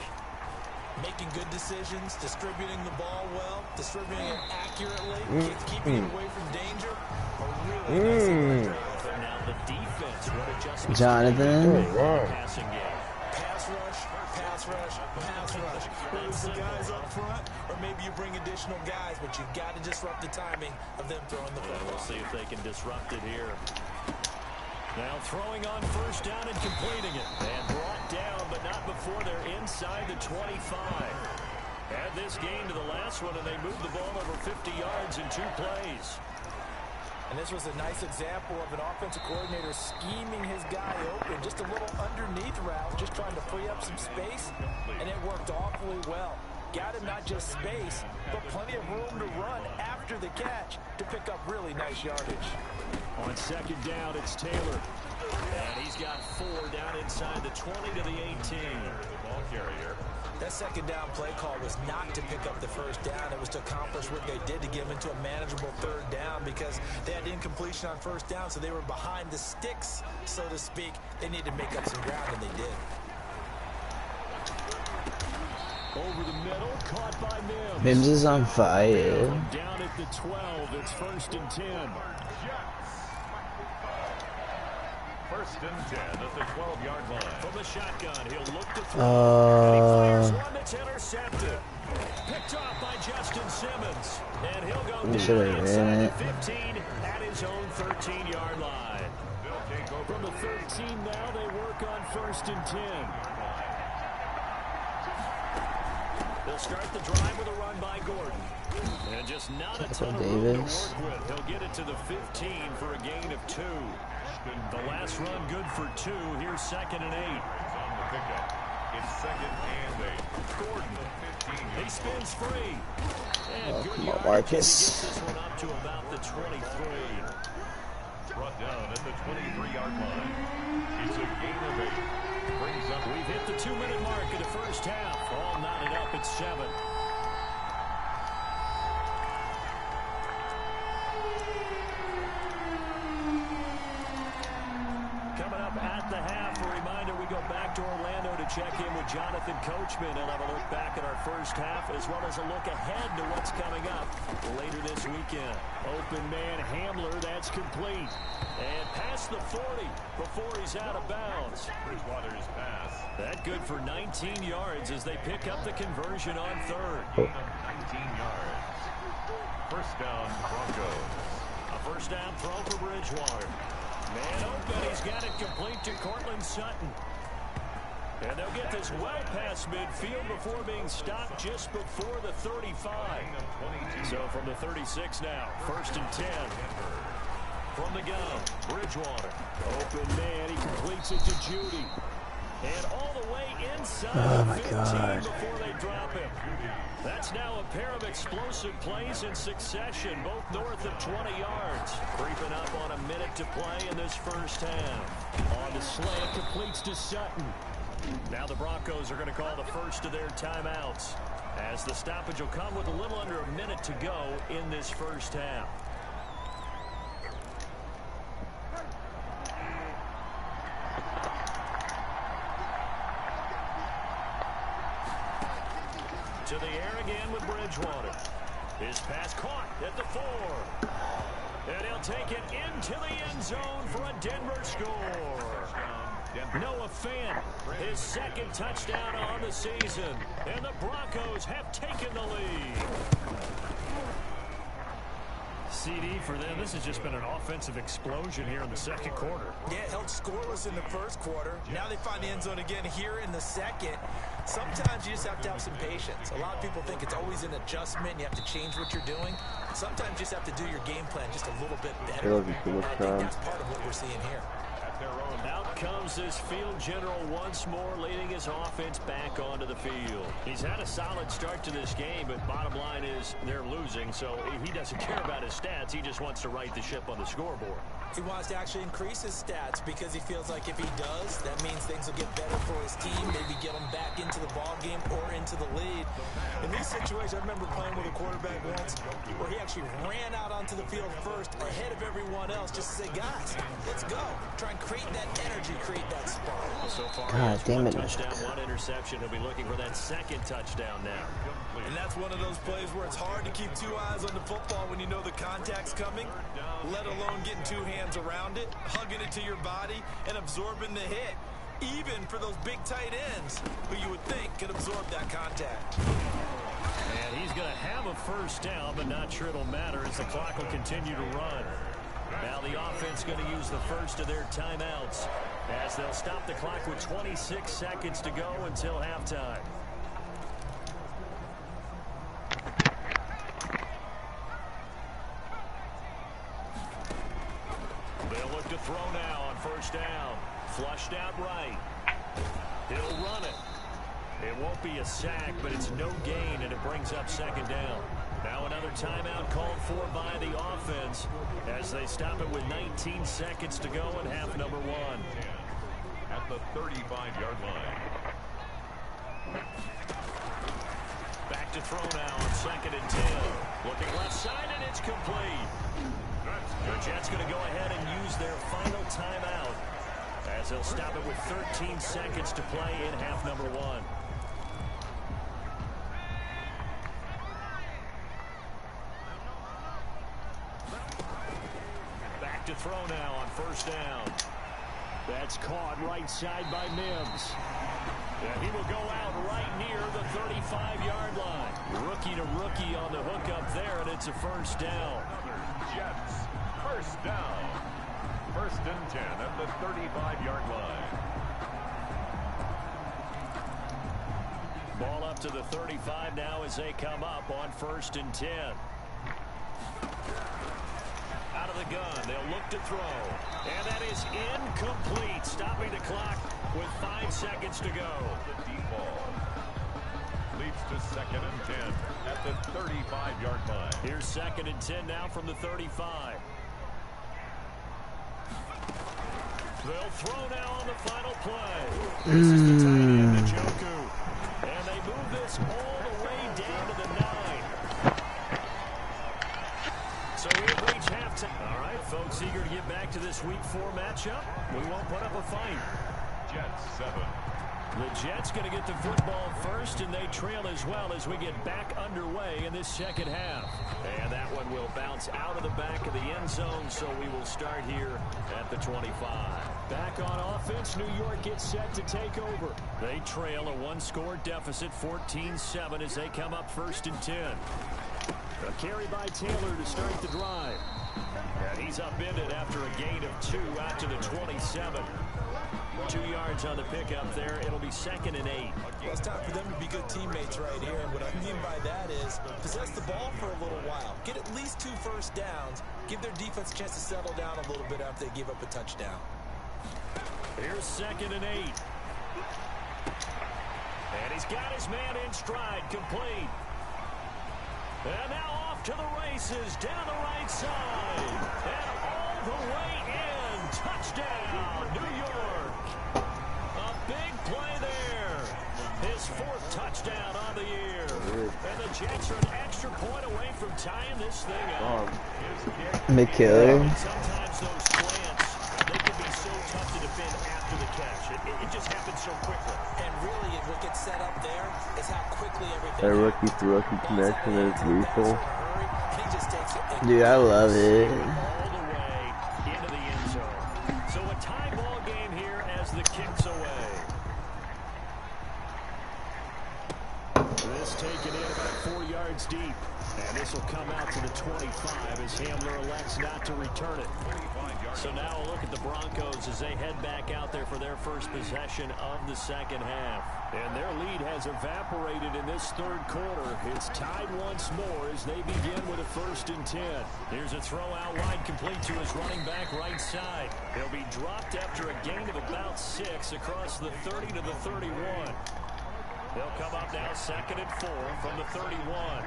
Making good decisions, distributing the ball well, distributing it accurately, keeping it away from danger. A really nice drive. Now the defense, what adjustments Jonathan. passing game. Pass rush, pass rush, pass rush. Whether it's the guys up front, or maybe you bring additional guys, but you've got to disrupt the timing of them throwing the football. We'll see if they can disrupt it here. Now throwing on 1st down and completing it. And brought down, but not before they're inside the 25. Add this game to the last one, and they moved the ball over 50 yards in 2 plays. And this was a nice example of an offensive coordinator scheming his guy open. Just a little underneath route, just trying to free up some space, and it worked awfully well. Got him not just space, but plenty of room to run after the catch to pick up really nice yardage. On 2nd down, it's Taylor. And he's got 4 down inside the 20 to the 18. Ball carrier. That second down play call was not to pick up the first down. It was to accomplish what they did to get them into a manageable third down because they had incompletion on first down, so they were behind the sticks, so to speak. They needed to make up some ground, and they did. Over the middle, caught by Mims. Mims is on fire. Down at the 12, it's 1st and 10. First and 10 at the 12-yard line. From the shotgun, he'll look to throw. And he fires one that's intercepted. Picked off by Justin Simmons. And he'll go down inside the 15 at his own 13-yard line. From the 13 now, they work on 1st and 10. They'll start the drive with a run by Gordon. And just not a ton of room to work with. He'll get it to the 15 for a gain of 2. The last run good for 2. Here's 2nd and 8. It's on the pickup. It's 2nd and 8. Gordon, 15. He spins free. And come on, Marcus. He gets this one up to about the 23. Brought down at the 23-yard line. It's a gain of 8. Brings up. We've hit the 2-minute mark in the first half. All knotted up at 7. Coming up at the half, a reminder we go back to Orlando to check in with Jonathan Coachman and have a look back at our first half as well as a look ahead to what's coming up later this weekend. Open man Hamler, that's complete. And past the 40 before he's out of bounds. Bridgewater's pass. That good for 19 yards as they pick up the conversion on 3rd. 19 yards. First down, Broncos. A first down throw for Bridgewater. Man open, he's got it complete to Cortland Sutton. And they'll get this well past midfield before being stopped just before the 35. So from the 36 now, 1st and 10. From the gun, Bridgewater. Open man, he completes it to Judy. And all the way inside the 15 before they drop him. That's now a pair of explosive plays in succession, both north of 20 yards. Creeping up on a minute to play in this first half. On the slant, completes to Sutton. Now the Broncos are going to call the first of their timeouts, as the stoppage will come with a little under a minute to go in this first half. To the air again with Bridgewater. His pass caught at the 4. And he'll take it into the end zone for a Denver score. Noah Fant, his 2nd touchdown on the season. And the Broncos have taken the lead. CD for them. This has just been an offensive explosion here in the 2nd quarter. Yeah, held scoreless in the 1st quarter. Now they find the end zone again here in the 2nd. Sometimes you just have to have some patience. A lot of people think it's always an adjustment. You have to change what you're doing. Sometimes you just have to do your game plan just a little bit better. And I think that's part of what we're seeing here. Out comes this field general once more, leading his offense back onto the field. He's had a solid start to this game, but bottom line is they're losing, so he doesn't care about his stats. He just wants to right the ship on the scoreboard. He wants to actually increase his stats because he feels like if he does, that means things will get better for his team, maybe get him back into the ball game or into the lead. In these situations, I remember playing with a quarterback once where he actually ran out onto the field first ahead of everyone else just to say, guys, let's go. Try and create that energy, create that spark. So far, God damn it. 1 touchdown, 1 interception. He'll be looking for that 2nd touchdown now. And that's one of those plays where it's hard to keep 2 eyes on the football when you know the contact's coming, let alone getting 2 hands around it, hugging it to your body, and absorbing the hit, even for those big tight ends who you would think could absorb that contact. And he's going to have a first down, but not sure it'll matter as the clock will continue to run. Now the offense going to use the first of their timeouts as they'll stop the clock with 26 seconds to go until halftime. They'll look to throw now on first down. Flushed out right. He'll run it. It won't be a sack, but it's no gain, and it brings up 2nd down. Now another timeout called for by the offense as they stop it with 19 seconds to go in half number one. At the 35-yard line. Back to throw now on 2nd and 10. Looking left side, and it's complete. The Jets going to go ahead and use their final timeout as they'll stop it with 13 seconds to play in half number one. Back to throw now on 1st down. That's caught right side by Mims. And he will go out right near the 35-yard line. Rookie to rookie on the hook up there, and it's a 1st down. Jets, 1st down. 1st and 10 at the 35-yard line. Ball up to the 35 now as they come up on 1st and 10. Out of the gun, they'll look to throw. And that is incomplete, stopping the clock with 5 seconds to go. The deep ball leads to 2nd and 10 at the 35-yard line. Here's 2nd and 10 now from the 35. They'll throw now on the final play. This is the tight end, Njoku. And they move this all the way down to the 9. So we've reached halftime. All right, folks, eager to get back to this Week 4 matchup. We won't put up a fight. Jets 7. The Jets going to get the football first, and they trail as well as we get back underway in this 2nd half. And that one will bounce out of the back of the end zone, so we will start here at the 25. Back on offense, New York gets set to take over. They trail a 1-score deficit, 14-7, as they come up 1st and 10. A carry by Taylor to start the drive. And he's upended after a gain of 2 out to the 27. 2 yards on the pickup there. It'll be 2nd and 8. Well, it's time for them to be good teammates right here. And what I mean by that is possess the ball for a little while. Get at least 2 first downs. Give their defense a chance to settle down a little bit after they give up a touchdown. Here's 2nd and 8. And he's got his man in stride, complete. And now off to the races, down the right side. And all the way in. Touchdown, New York. A big play there. His 4th touchdown on the year. And the Jets are an extra point away from tying this thing up. McKiller. Sometimes those slants, they can be so tough to defend after the catch. It just happens so quickly. And really, what gets set up there is how quickly everything That rookie-to-rookie connection is lethal. He just takes it. Dude, I love it. All the way into the end zone. So a tie ball game here as the kick's away. This taken in about 4 yards deep. And this will come out to the 25 as Hamler elects not to return it. So now a look at the Broncos as they head back out there for their first possession of the 2nd half. And their lead has evaporated in this 3rd quarter. It's tied once more as they begin with a 1st and 10. Here's a throw out wide complete to his running back right side. He'll be dropped after a gain of about 6 across the 30 to the 31. They'll come up now 2nd and 4 from the 31.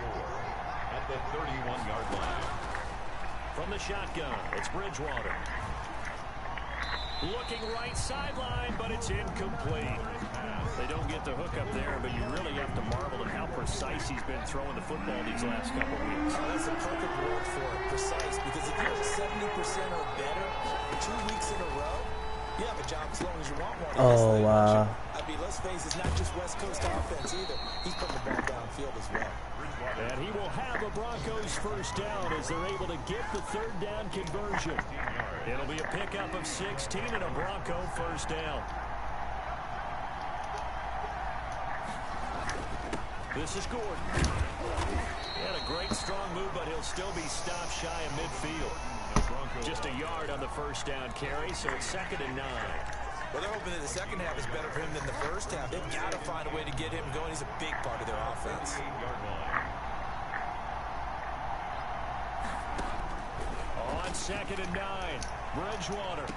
At the 31-yard line. From the shotgun, it's Bridgewater. Looking right sideline, but it's incomplete. They don't get the hook up there, but you really have to marvel at how precise he's been throwing the football these last couple weeks. That's a perfect word for it, precise, because if you're 70% or better 2 weeks in a row, you have a job as long as you want one. Oh, wow. I mean, let's face it, it's not just West Coast offense either. He's putting the ball downfield as well. And he will have a Broncos 1st down as they're able to get the 3rd down conversion. It'll be a pickup of 16 and a Bronco 1st down. This is Gordon. He had a great strong move, but he'll still be stopped shy of midfield. Just a yard on the 1st down carry, so it's 2nd and 9. Well, they're hoping that the 2nd half is better for him than the 1st half. They've got to find a way to get him going. He's a big part of their offense. On 2nd and 9, Bridgewater.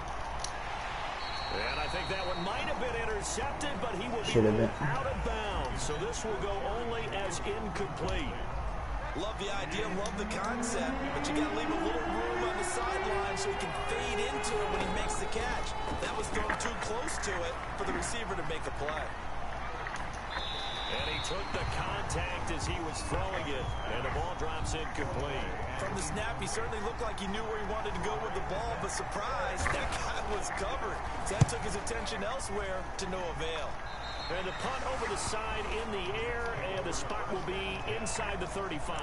And I think that one might have been intercepted, but he will be out of bounds. So this will go only as incomplete. Love the idea, love the concept, but you got to leave a little room on the sideline so he can fade into it when he makes the catch. That was thrown too close to it for the receiver to make a play. And he took the contact as he was throwing it, and the ball drops incomplete. From the snap, he certainly looked like he knew where he wanted to go with the ball, but surprise, that guy was covered. So that took his attention elsewhere to no avail. And the punt over the side in the air, and the spot will be inside the 35.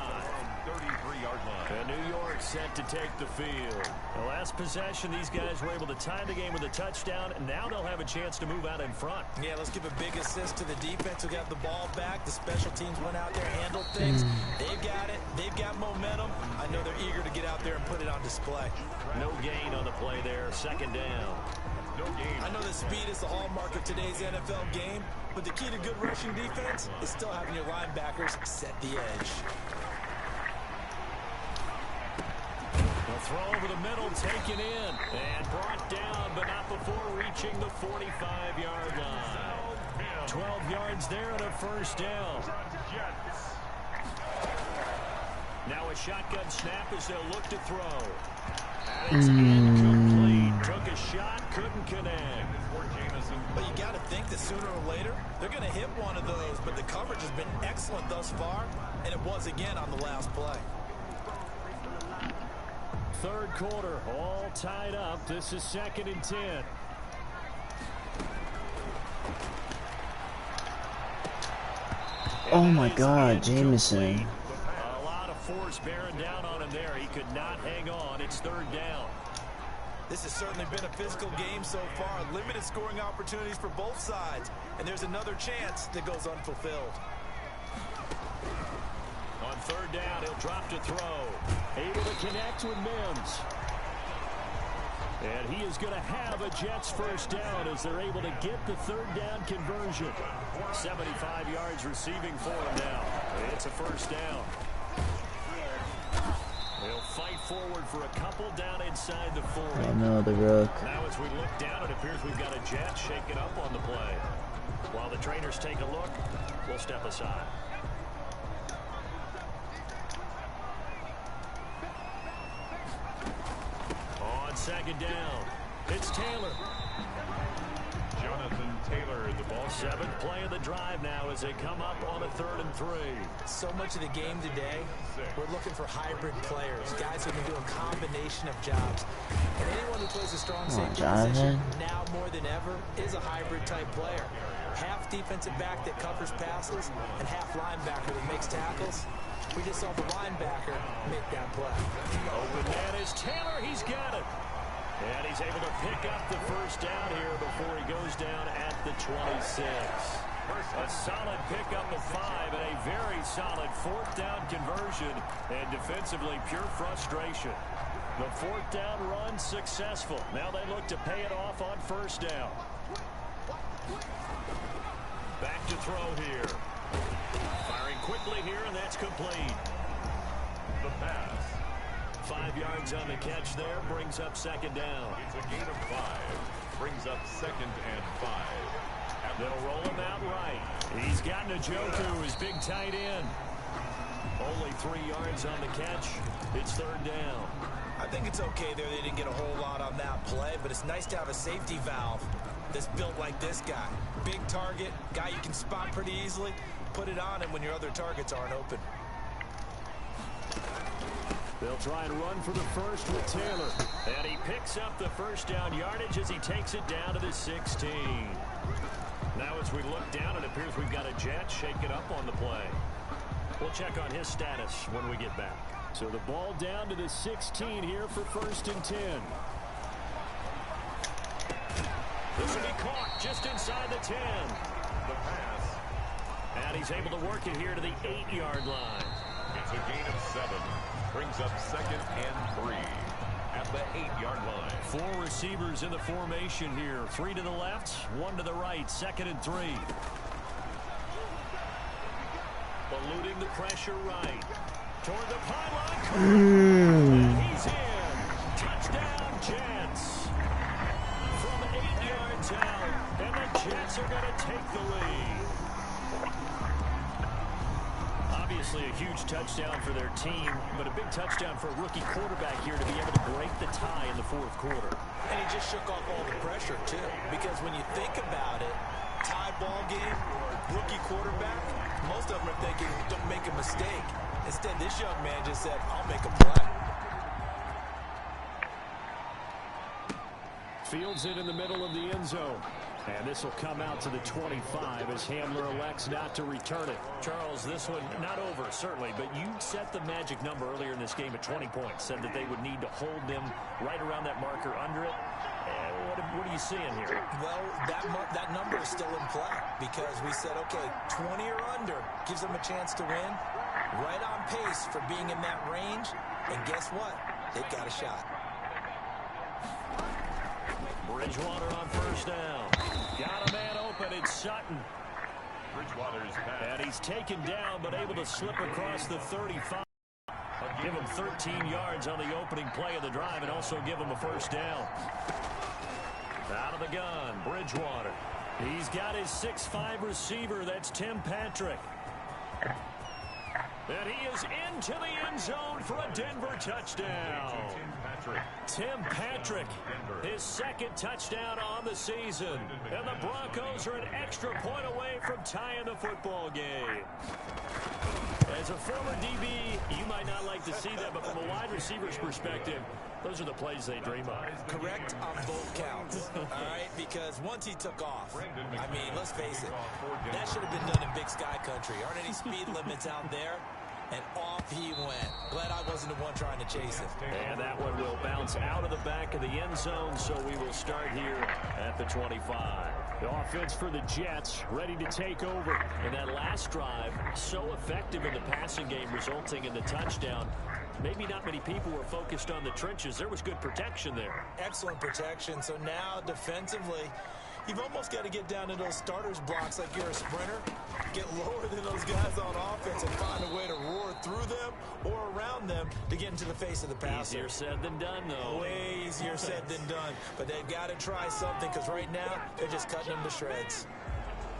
33-yard line. And New York set to take the field. The last possession, these guys were able to tie the game with a touchdown, and now they'll have a chance to move out in front. Yeah, let's give a big assist to the defense who got the ball back. The special teams went out there, handled things. They've got it. They've got momentum. I know they're eager to get out there and put it on display. No gain on the play there. Second down. No gain. I know that speed is the hallmark of today's NFL game, but the key to good rushing defense is still having your linebackers set the edge. A throw over the middle, taken in, and brought down, but not before reaching the 45-yard line. 12 yards there and a first down. Now a shotgun snap as they'll look to throw. And it's incomplete. Took a shot, couldn't connect. But you got to think that sooner or later, they're going to hit one of those, but the coverage has been excellent thus far, and it was again on the last play. Third quarter, all tied up. This is 2nd and 10. Oh my God, Jameson. A lot of force bearing down on him there. He could not hang on. It's 3rd down. This has certainly been a physical game so far. Limited scoring opportunities for both sides. And there's another chance that goes unfulfilled. On 3rd down, he'll drop to throw. Able to connect with Mims. And he is going to have a Jets first down as they're able to get the 3rd down conversion. 75 yards receiving for him now. It's a first down. They'll fight forward for a couple down inside the 40. Oh no, the Rook. Now as we look down, it appears we've got a Jet shaken up on the play. While the trainers take a look, we'll step aside. On 2nd down, it's Taylor. Jonathan Taylor, the ball. 7th play of the drive now as they come up on a 3rd and 3. So much of the game today, we're looking for hybrid players, guys who can do a combination of jobs. And anyone who plays a strong safety position now more than ever is a hybrid type player. Half defensive back that covers passes and half linebacker that makes tackles. We just saw the linebacker make that play. Open man is Taylor. He's got it. And he's able to pick up the first down here before he goes down at the 26. A solid pickup of 5 and a very solid 4th down conversion. And defensively, pure frustration. The 4th down run successful. Now they look to pay it off on 1st down. Back to throw here. Firing quickly here, and that's complete. The pass. 5 yards on the catch there, brings up 2nd down. It's a gain of 5. Brings up 2nd and 5. They'll roll him out right. He's got Njoku, his big tight end. Only 3 yards on the catch. It's 3rd down. I think it's okay there. They didn't get a whole lot on that play, but it's nice to have a safety valve that's built like this guy. Big target, guy you can spot pretty easily. Put it on him when your other targets aren't open. They'll try and run for the first with Taylor. And he picks up the first down yardage as he takes it down to the 16. Now as we look down, it appears we've got a Jet shaken up on the play. We'll check on his status when we get back. So the ball down to the 16 here for 1st and 10. This will be caught just inside the 10. The pass. And he's able to work it here to the 8-yard line. It's a gain of 7. Brings up 2nd and 3 at the 8-yard line. 4 receivers in the formation here. 3 to the left, 1 to the right. 2nd and 3. Eluding the pressure right. Toward the pylon. He's in. Touchdown, Jets. From 8 yards out. And the Jets are going to take the lead. Obviously a huge touchdown for their team, but a big touchdown for a rookie quarterback here to be able to break the tie in the fourth quarter. And he just shook off all the pressure, too. Because when you think about it, tie ball game, rookie quarterback, most of them are thinking, don't make a mistake. Instead, this young man just said, I'll make a play. Fields it in the middle of the end zone. And this will come out to the 25 as Hamler elects not to return it. Charles, this one not over, certainly, but you set the magic number earlier in this game at 20 points. Said that they would need to hold them right around that marker under it. What are you seeing here? Well, that number is still in play because we said, okay, 20 or under gives them a chance to win. Right on pace for being in that range. And guess what? They've got a shot. Bridgewater on first down. Got a man open. It's Sutton. Bridgewater's pass. And he's taken down, but able to slip across the 35. Give him 13 yards on the opening play of the drive and also give him a first down. Out of the gun, Bridgewater. He's got his 6'5" receiver. That's Tim Patrick. And he is into the end zone for a Denver touchdown. Tim Patrick, his second touchdown on the season. And the Broncos are an extra point away from tying the football game. As a former DB, you might not like to see that, but from a wide receiver's perspective, those are the plays they dream of. Correct on both counts, all right? Because once he took off, I mean, let's face it, that should have been done in Big Sky Country. Aren't any speed limits out there? And off he went. Glad I wasn't the one trying to chase it. And that one will bounce out of the back of the end zone, so we will start here at the 25. The offense for the Jets ready to take over. And that last drive, so effective in the passing game, resulting in the touchdown. Maybe not many people were focused on the trenches. There was good protection there. Excellent protection. So now defensively, you've almost got to get down to those starters blocks like you're a sprinter. Get lower than those guys on offense and find a way to roar through them or around them to get into the face of the passer. Easier said than done, though. Way easier said than done. But they've got to try something because right now they're just cutting them to shreds.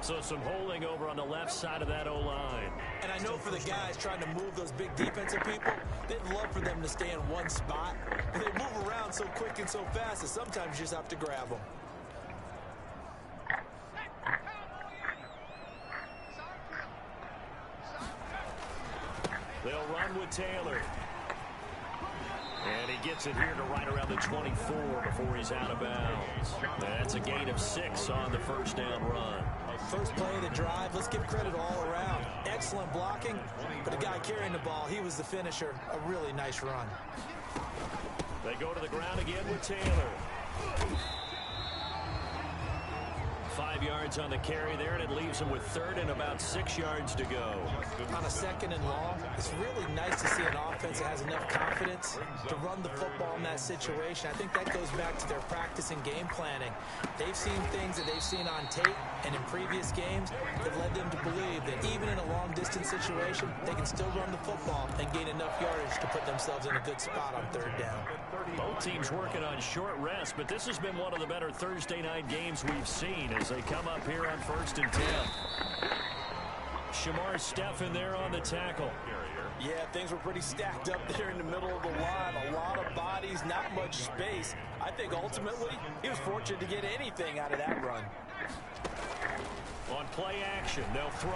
So some holding over on the left side of that O-line. And I know for the guys trying to move those big defensive people, they'd love for them to stay in one spot. But they move around so quick and so fast that sometimes you just have to grab them. They'll run with Taylor. And he gets it here to right around the 24 before he's out of bounds. That's a gain of 6 on the first down run. First play of the drive, let's give credit all around. Excellent blocking, but the guy carrying the ball, he was the finisher. A really nice run. They go to the ground again with Taylor. 5 yards on the carry there, and it leaves him with third and about 6 yards to go. On a second and long, it's really nice to see an offense that has enough confidence to run the football in that situation. I think that goes back to their practice and game planning. They've seen things that they've seen on tape and in previous games that led them to believe that even in a long-distance situation, they can still run the football and gain enough yardage to put themselves in a good spot on third down. Both teams working on short rest, but this has been one of the better Thursday night games we've seen as they come up here on 1st and 10. Shamar Stephen there on the tackle. Yeah, things were pretty stacked up there in the middle of the line. A lot of bodies, not much space. I think ultimately he was fortunate to get anything out of that run. On play action, they'll throw.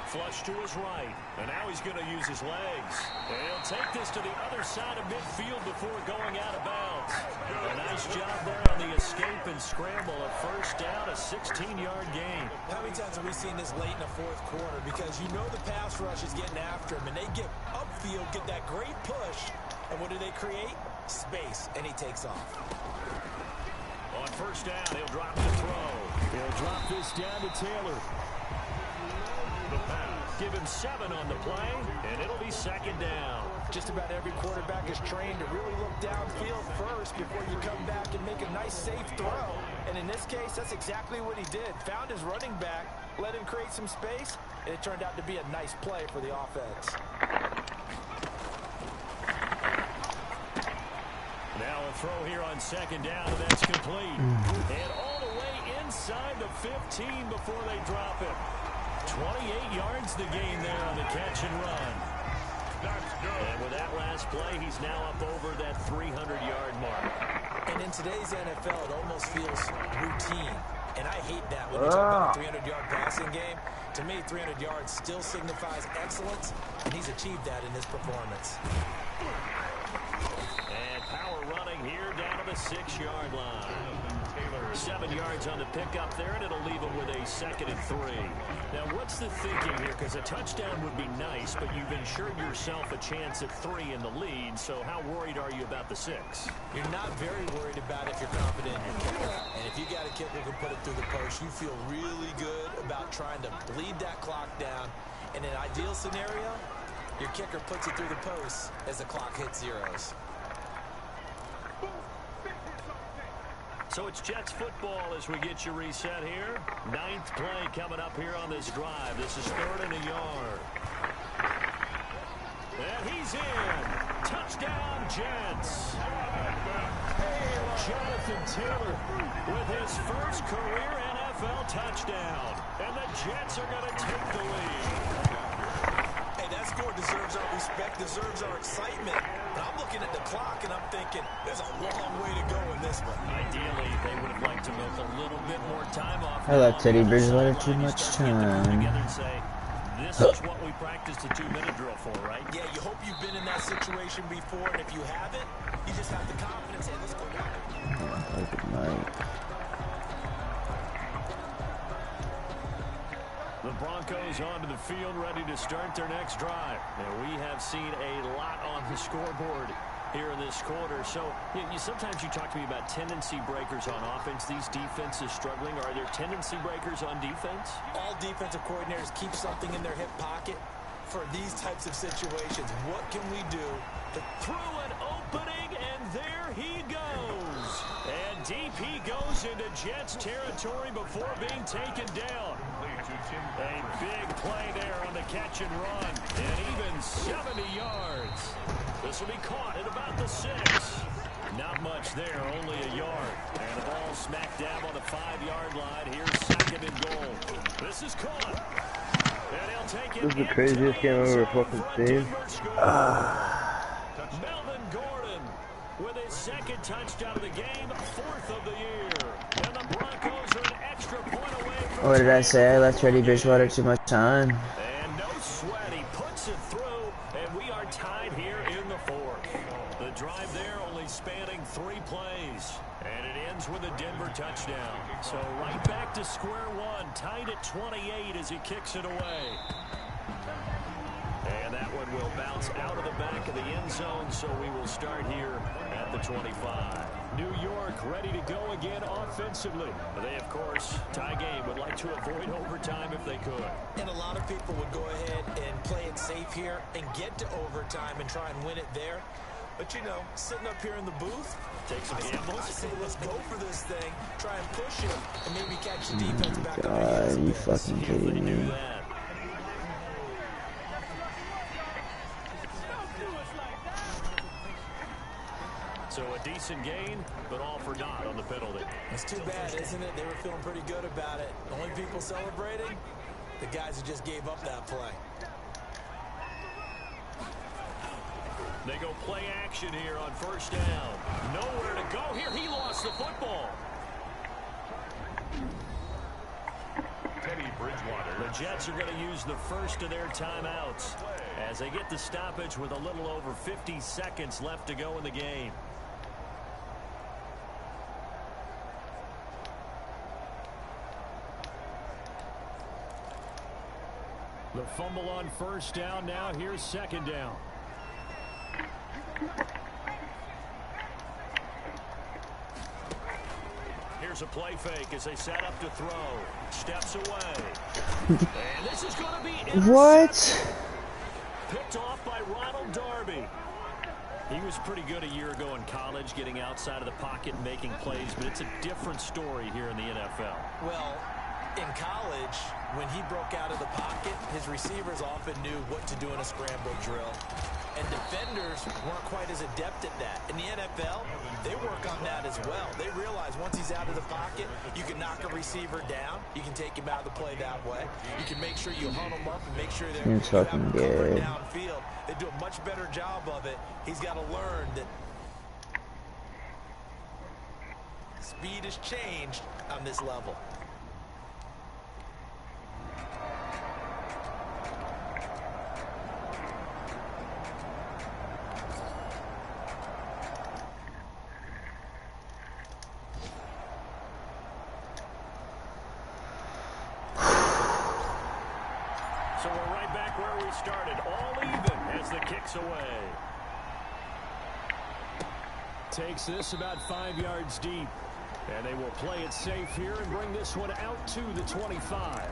Flush to his right, and now he's going to use his legs. And he'll take this to the other side of midfield before going out of bounds. A nice job there on the escape and scramble. A first down, a 16-yard gain. How many times have we seen this late in the fourth quarter? Because you know the pass rush is getting after him, and they get upfield, get that great push, and what do they create? Space, and he takes off. On first down, he'll drop the throw. He'll drop this down to Taylor. Give him 7 on the play, and it'll be second down. Just about every quarterback is trained to really look downfield first before you come back and make a nice, safe throw. And in this case, that's exactly what he did. Found his running back, let him create some space, and it turned out to be a nice play for the offense. Now a throw here on second down, and that's complete. And all the way inside the 15 before they drop it. 28 yards to gain there on the catch and run. And with that last play, he's now up over that 300-yard mark. And in today's NFL, it almost feels routine. And I hate that when you talk about a 300-yard passing game. To me, 300 yards still signifies excellence, and he's achieved that in this performance. And power running here down to the 6-yard line. 7 yards on the pickup there, and it'll leave him with a 2nd and 3. Now, what's the thinking here? Because a touchdown would be nice, but you've ensured yourself a chance at 3 in the lead, so how worried are you about the 6? You're not very worried about it if you're confident in your kicker. And if you got a kicker who can put it through the post, you feel really good about trying to bleed that clock down. In an ideal scenario, your kicker puts it through the post as the clock hits zeros. So it's Jets football as we get you reset here. 9th play coming up here on this drive. This is 3rd and a yard. And he's in. Touchdown, Jets. Jonathan Taylor with his first career NFL touchdown. And the Jets are going to take the lead. Hey, that score deserves our respect, deserves our excitement. But I'm looking at the clock, and I'm thinking, there's a long way to go in this one. Ideally, they would have liked to milk a little bit more time off. I let Teddy Bridgewater too much time. This is what we practiced a 2-minute drill for, right? Yeah, you hope you've been in that situation before, and if you haven't, you just have the confidence. Hey, let's go. Good night. The Broncos onto the field, ready to start their next drive. Now, we have seen a lot on the scoreboard here in this quarter. So, sometimes you talk to me about tendency breakers on offense. These defenses struggling. Are there tendency breakers on defense? All defensive coordinators keep something in their hip pocket for these types of situations. What can we do? Through an opening, and there he goes. And deep he goes into Jets territory before being taken down. A big play there on the catch and run, and even 70 yards. This will be caught at about the 6. Not much there, only a yard. And the ball smack dab on the 5-yard line. Here's 2nd and goal. This is caught. And he'll take it. This is the craziest game I've ever fucking seen. Melvin Gordon with his 2nd touchdown of the game, 4th of the year. And the Broncos are an extra point away from... What did I say? I left Teddy Bridgewater too much time. And no sweat, he puts it through, and we are tied here in the 4th. The drive there only spanning 3 plays, and it ends with a Denver touchdown. So right back to square one, tied at 28 as he kicks it away. And that one will bounce out of the back of the end zone, so we will start here at the 25. New York ready to go again offensively. They, of course, tie game, would like to avoid overtime if they could. And a lot of people would go ahead and play it safe here and get to overtime and try and win it there. But, sitting up here in the booth, take some gambles. I say let's go for this thing, try and push it, and maybe catch the defense back up. God, you fucking kidding me? So a decent gain, but all for naught on the penalty. It's too bad, isn't it? They were feeling pretty good about it. The only people celebrating, the guys who just gave up that play. They go play action here on 1st down. Nowhere to go here. He lost the football. Teddy Bridgewater. The Jets are going to use the first of their timeouts as they get the stoppage with a little over 50 seconds left to go in the game. The fumble on 1st down. Now here's 2nd down. Here's a play fake as they set up to throw. Steps away. And this is going to be What? picked off by Ronald Darby. He was pretty good a year ago in college, getting outside of the pocket and making plays, but it's a different story here in the NFL. Well, in college, when he broke out of the pocket, his receivers often knew what to do in a scramble drill. And defenders weren't quite as adept at that. In the NFL, they work on that as well. They realize once he's out of the pocket, you can knock a receiver down. You can take him out of the play that way. You can make sure you hunt him up and make sure they're fucking good. Downfield. They do a much better job of it. He's got to learn that speed has changed on this level. So we're right back where we started, all even as the kick's away. Takes this about 5 yards deep. And they will play it safe here and bring this one out to the 25.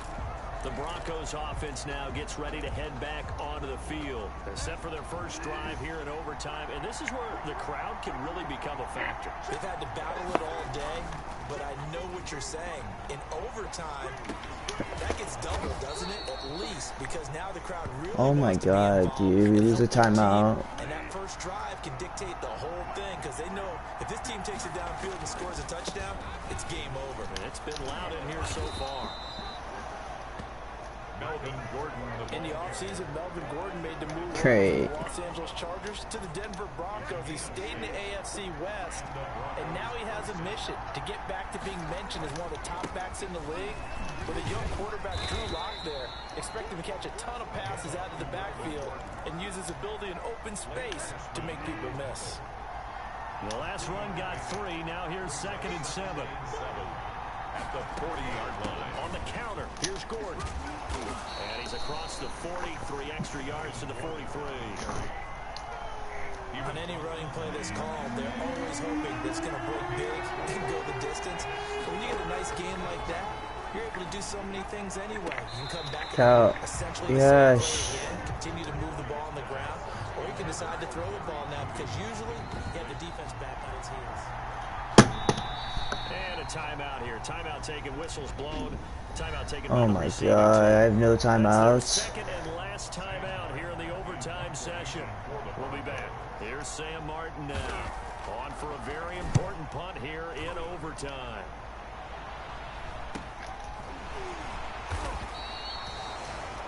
The Broncos offense now gets ready to head back onto the field. They're set for their first drive here in overtime. And this is where the crowd can really become a factor. They've had to battle it all day, but I know what you're saying. In overtime, that gets doubled, doesn't it? At least, because now the crowd really Oh my god, dude, we lose a timeout. And that first drive can dictate the whole thing, because they know if this team takes it downfield and scores a touchdown, it's game over. And it's been loud in here so far. Melvin Gordon. In the offseason, Melvin Gordon made the move Great. from the Los Angeles Chargers to the Denver Broncos. He stayed in the AFC West, and now he has a mission to get back to being mentioned as one of the top backs in the league. With a young quarterback, Drew Lock there, expect him to catch a ton of passes out of the backfield and use his ability in open space to make people miss. The last run got 3. Now here's 2nd and 7. At the 40-yard line. On the counter, here's Gordon. And he's across the 40, 3 extra yards to the 43. On any running play that's called, they're always hoping that it's going to break big and go the distance. But when you get a nice game like that, you're able to do so many things anyway. You can come back and essentially the same play again, continue to move the ball on the ground, or you can decide to throw the ball now because usually you have the defense back on its heels. And a timeout here. Timeout taken, whistles blown. Timeout taken. Oh my god, I have no timeouts. Second and last timeout here in the overtime session. We'll be back. Here's Sam Martin now. On for a very important punt here in overtime.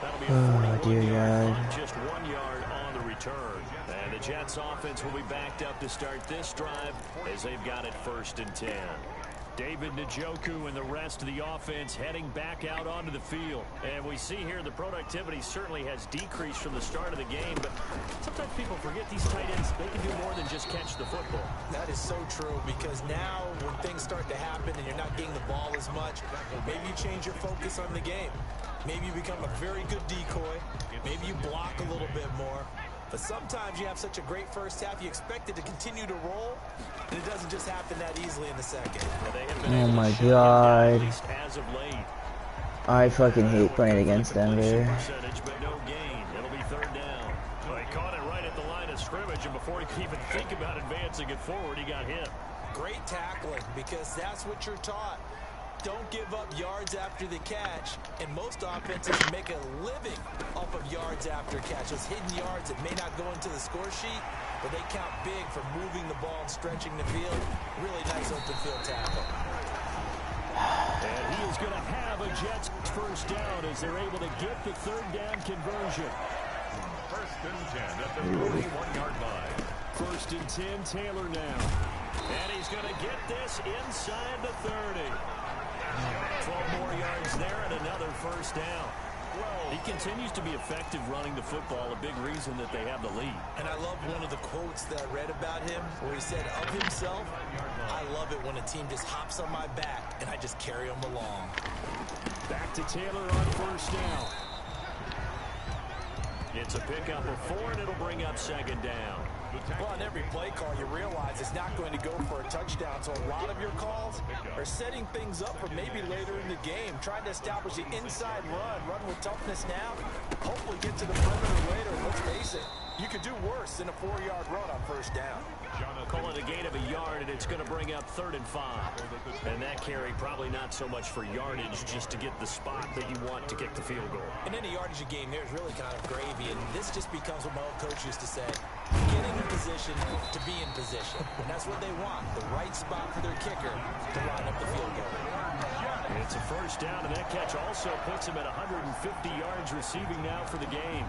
That'll be a 41-yard punt, just 1 yard on the return. And the Jets offense will be backed up to start this drive as they've got it 1st and 10. David Njoku and the rest of the offense heading back out onto the field. And we see here the productivity certainly has decreased from the start of the game, but sometimes people forget these tight ends, they can do more than just catch the football. That is so true, because now when things start to happen and you're not getting the ball as much, maybe you change your focus on the game. Maybe you become a very good decoy. Maybe you block a little bit more. But sometimes you have such a great first half, you expect it to continue to roll, and it doesn't just happen that easily in the second. Oh my god. At least as of late. I fucking hate playing against Denver. But no gain. It'll be 3rd down. Well, he caught it right at the line of scrimmage, and before he could even think about advancing it forward, he got hit. Great tackling, because that's what you're taught. Don't give up yards after the catch, and most offenses make a living off of yards after catch. Those hidden yards that may not go into the score sheet, but they count big for moving the ball and stretching the field. Really nice open field tackle. And he is going to have a Jets first down as they're able to get the 3rd down conversion. 1st and 10 at the 41-yard line. 1st and 10, Taylor now. And he's going to get this inside the 30. 12 more yards there and another 1st down. He continues to be effective running the football, a big reason that they have the lead. And I love one of the quotes that I read about him where he said of himself, I love it when a team just hops on my back and I just carry them along. Back to Taylor on 1st down. It's a pickup of 4, and it'll bring up 2nd down. Well, on every play call, you realize it's not going to go for a touchdown. So a lot of your calls are setting things up for maybe later in the game, trying to establish the inside run with toughness now, hopefully get to the perimeter later. Let's face it, you could do worse than a 4-yard run on 1st down. Call it a gain of a yard, and it's going to bring up 3rd and 5. And that carry probably not so much for yardage, just to get the spot that you want to kick the field goal. In any yardage game, there's really kind of gravy, and this just becomes what my old coach used to say. Getting in position to be in position. And that's what they want, the right spot for their kicker to line up the field goal. It's a first down, and that catch also puts him at 150 yards receiving now for the game.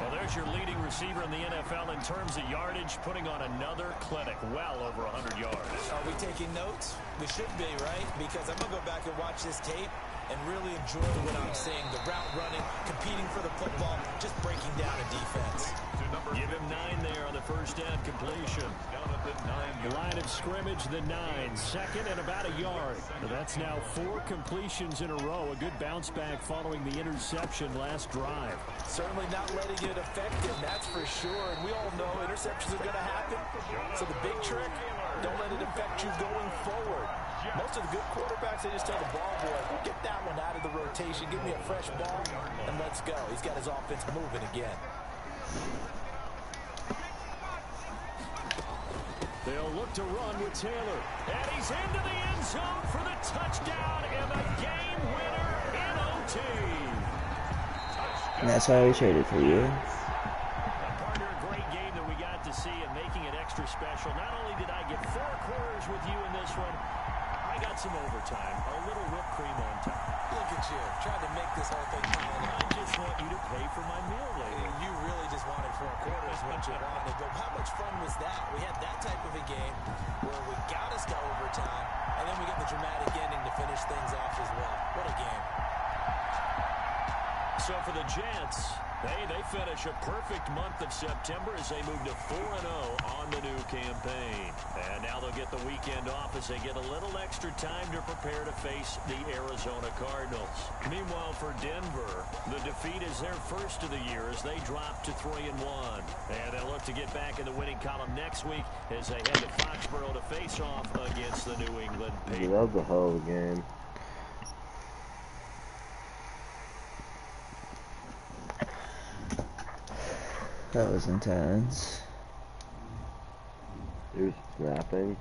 Well, there's your leading receiver in the NFL in terms of yardage, putting on another clinic, well over 100 yards. Are we taking notes? We should be, right? Because I'm going to go back and watch this tape and really enjoy what I'm seeing. The route running, competing for the football, just breaking down a defense. Give him 9 there on the first down completion. Down at the 9. Line of scrimmage, the 9. Second and about a yard. That's now 4 completions in a row. A good bounce back following the interception last drive. Certainly not letting it affect him, that's for sure. And we all know interceptions are going to happen. So the big trick, don't let it affect you going forward. Most of the good quarterbacks, they just tell the ball boy, get that one out of the rotation, give me a fresh ball, and let's go. He's got his offense moving again. They'll look to run with Taylor. And he's into the end zone for the touchdown and the game winner in OT. And that's why we traded for you. Partner, a great game that we got to see and making it extra special. Not only did I get 4 quarters with you in this one, I got some overtime, a little whipped cream on top. Look at you, trying to make this whole thing count. I just want you to pay for my meal later. You really just wanted 4 quarters, what you wanted. But how much fun was that? We had that type of a game where we got us to overtime, and then we get the dramatic ending to finish things off as well. What a game. So for the Jets, hey, they finish a perfect month of September as they move to 4-0 on the new campaign. And now they'll get the weekend off as they get a little extra time to prepare to face the Arizona Cardinals. Meanwhile, for Denver, the defeat is their first of the year as they drop to 3-1. And they'll look to get back in the winning column next week as they head to Foxborough to face off against the New England Patriots. That was a hell of a game. That was intense. He was snapping.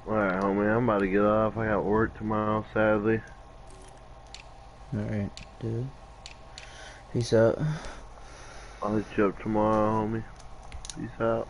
Alright, homie, I'm about to get off. I got work tomorrow, sadly. Alright, dude. Peace out. I'll hit you up tomorrow, homie. Peace out.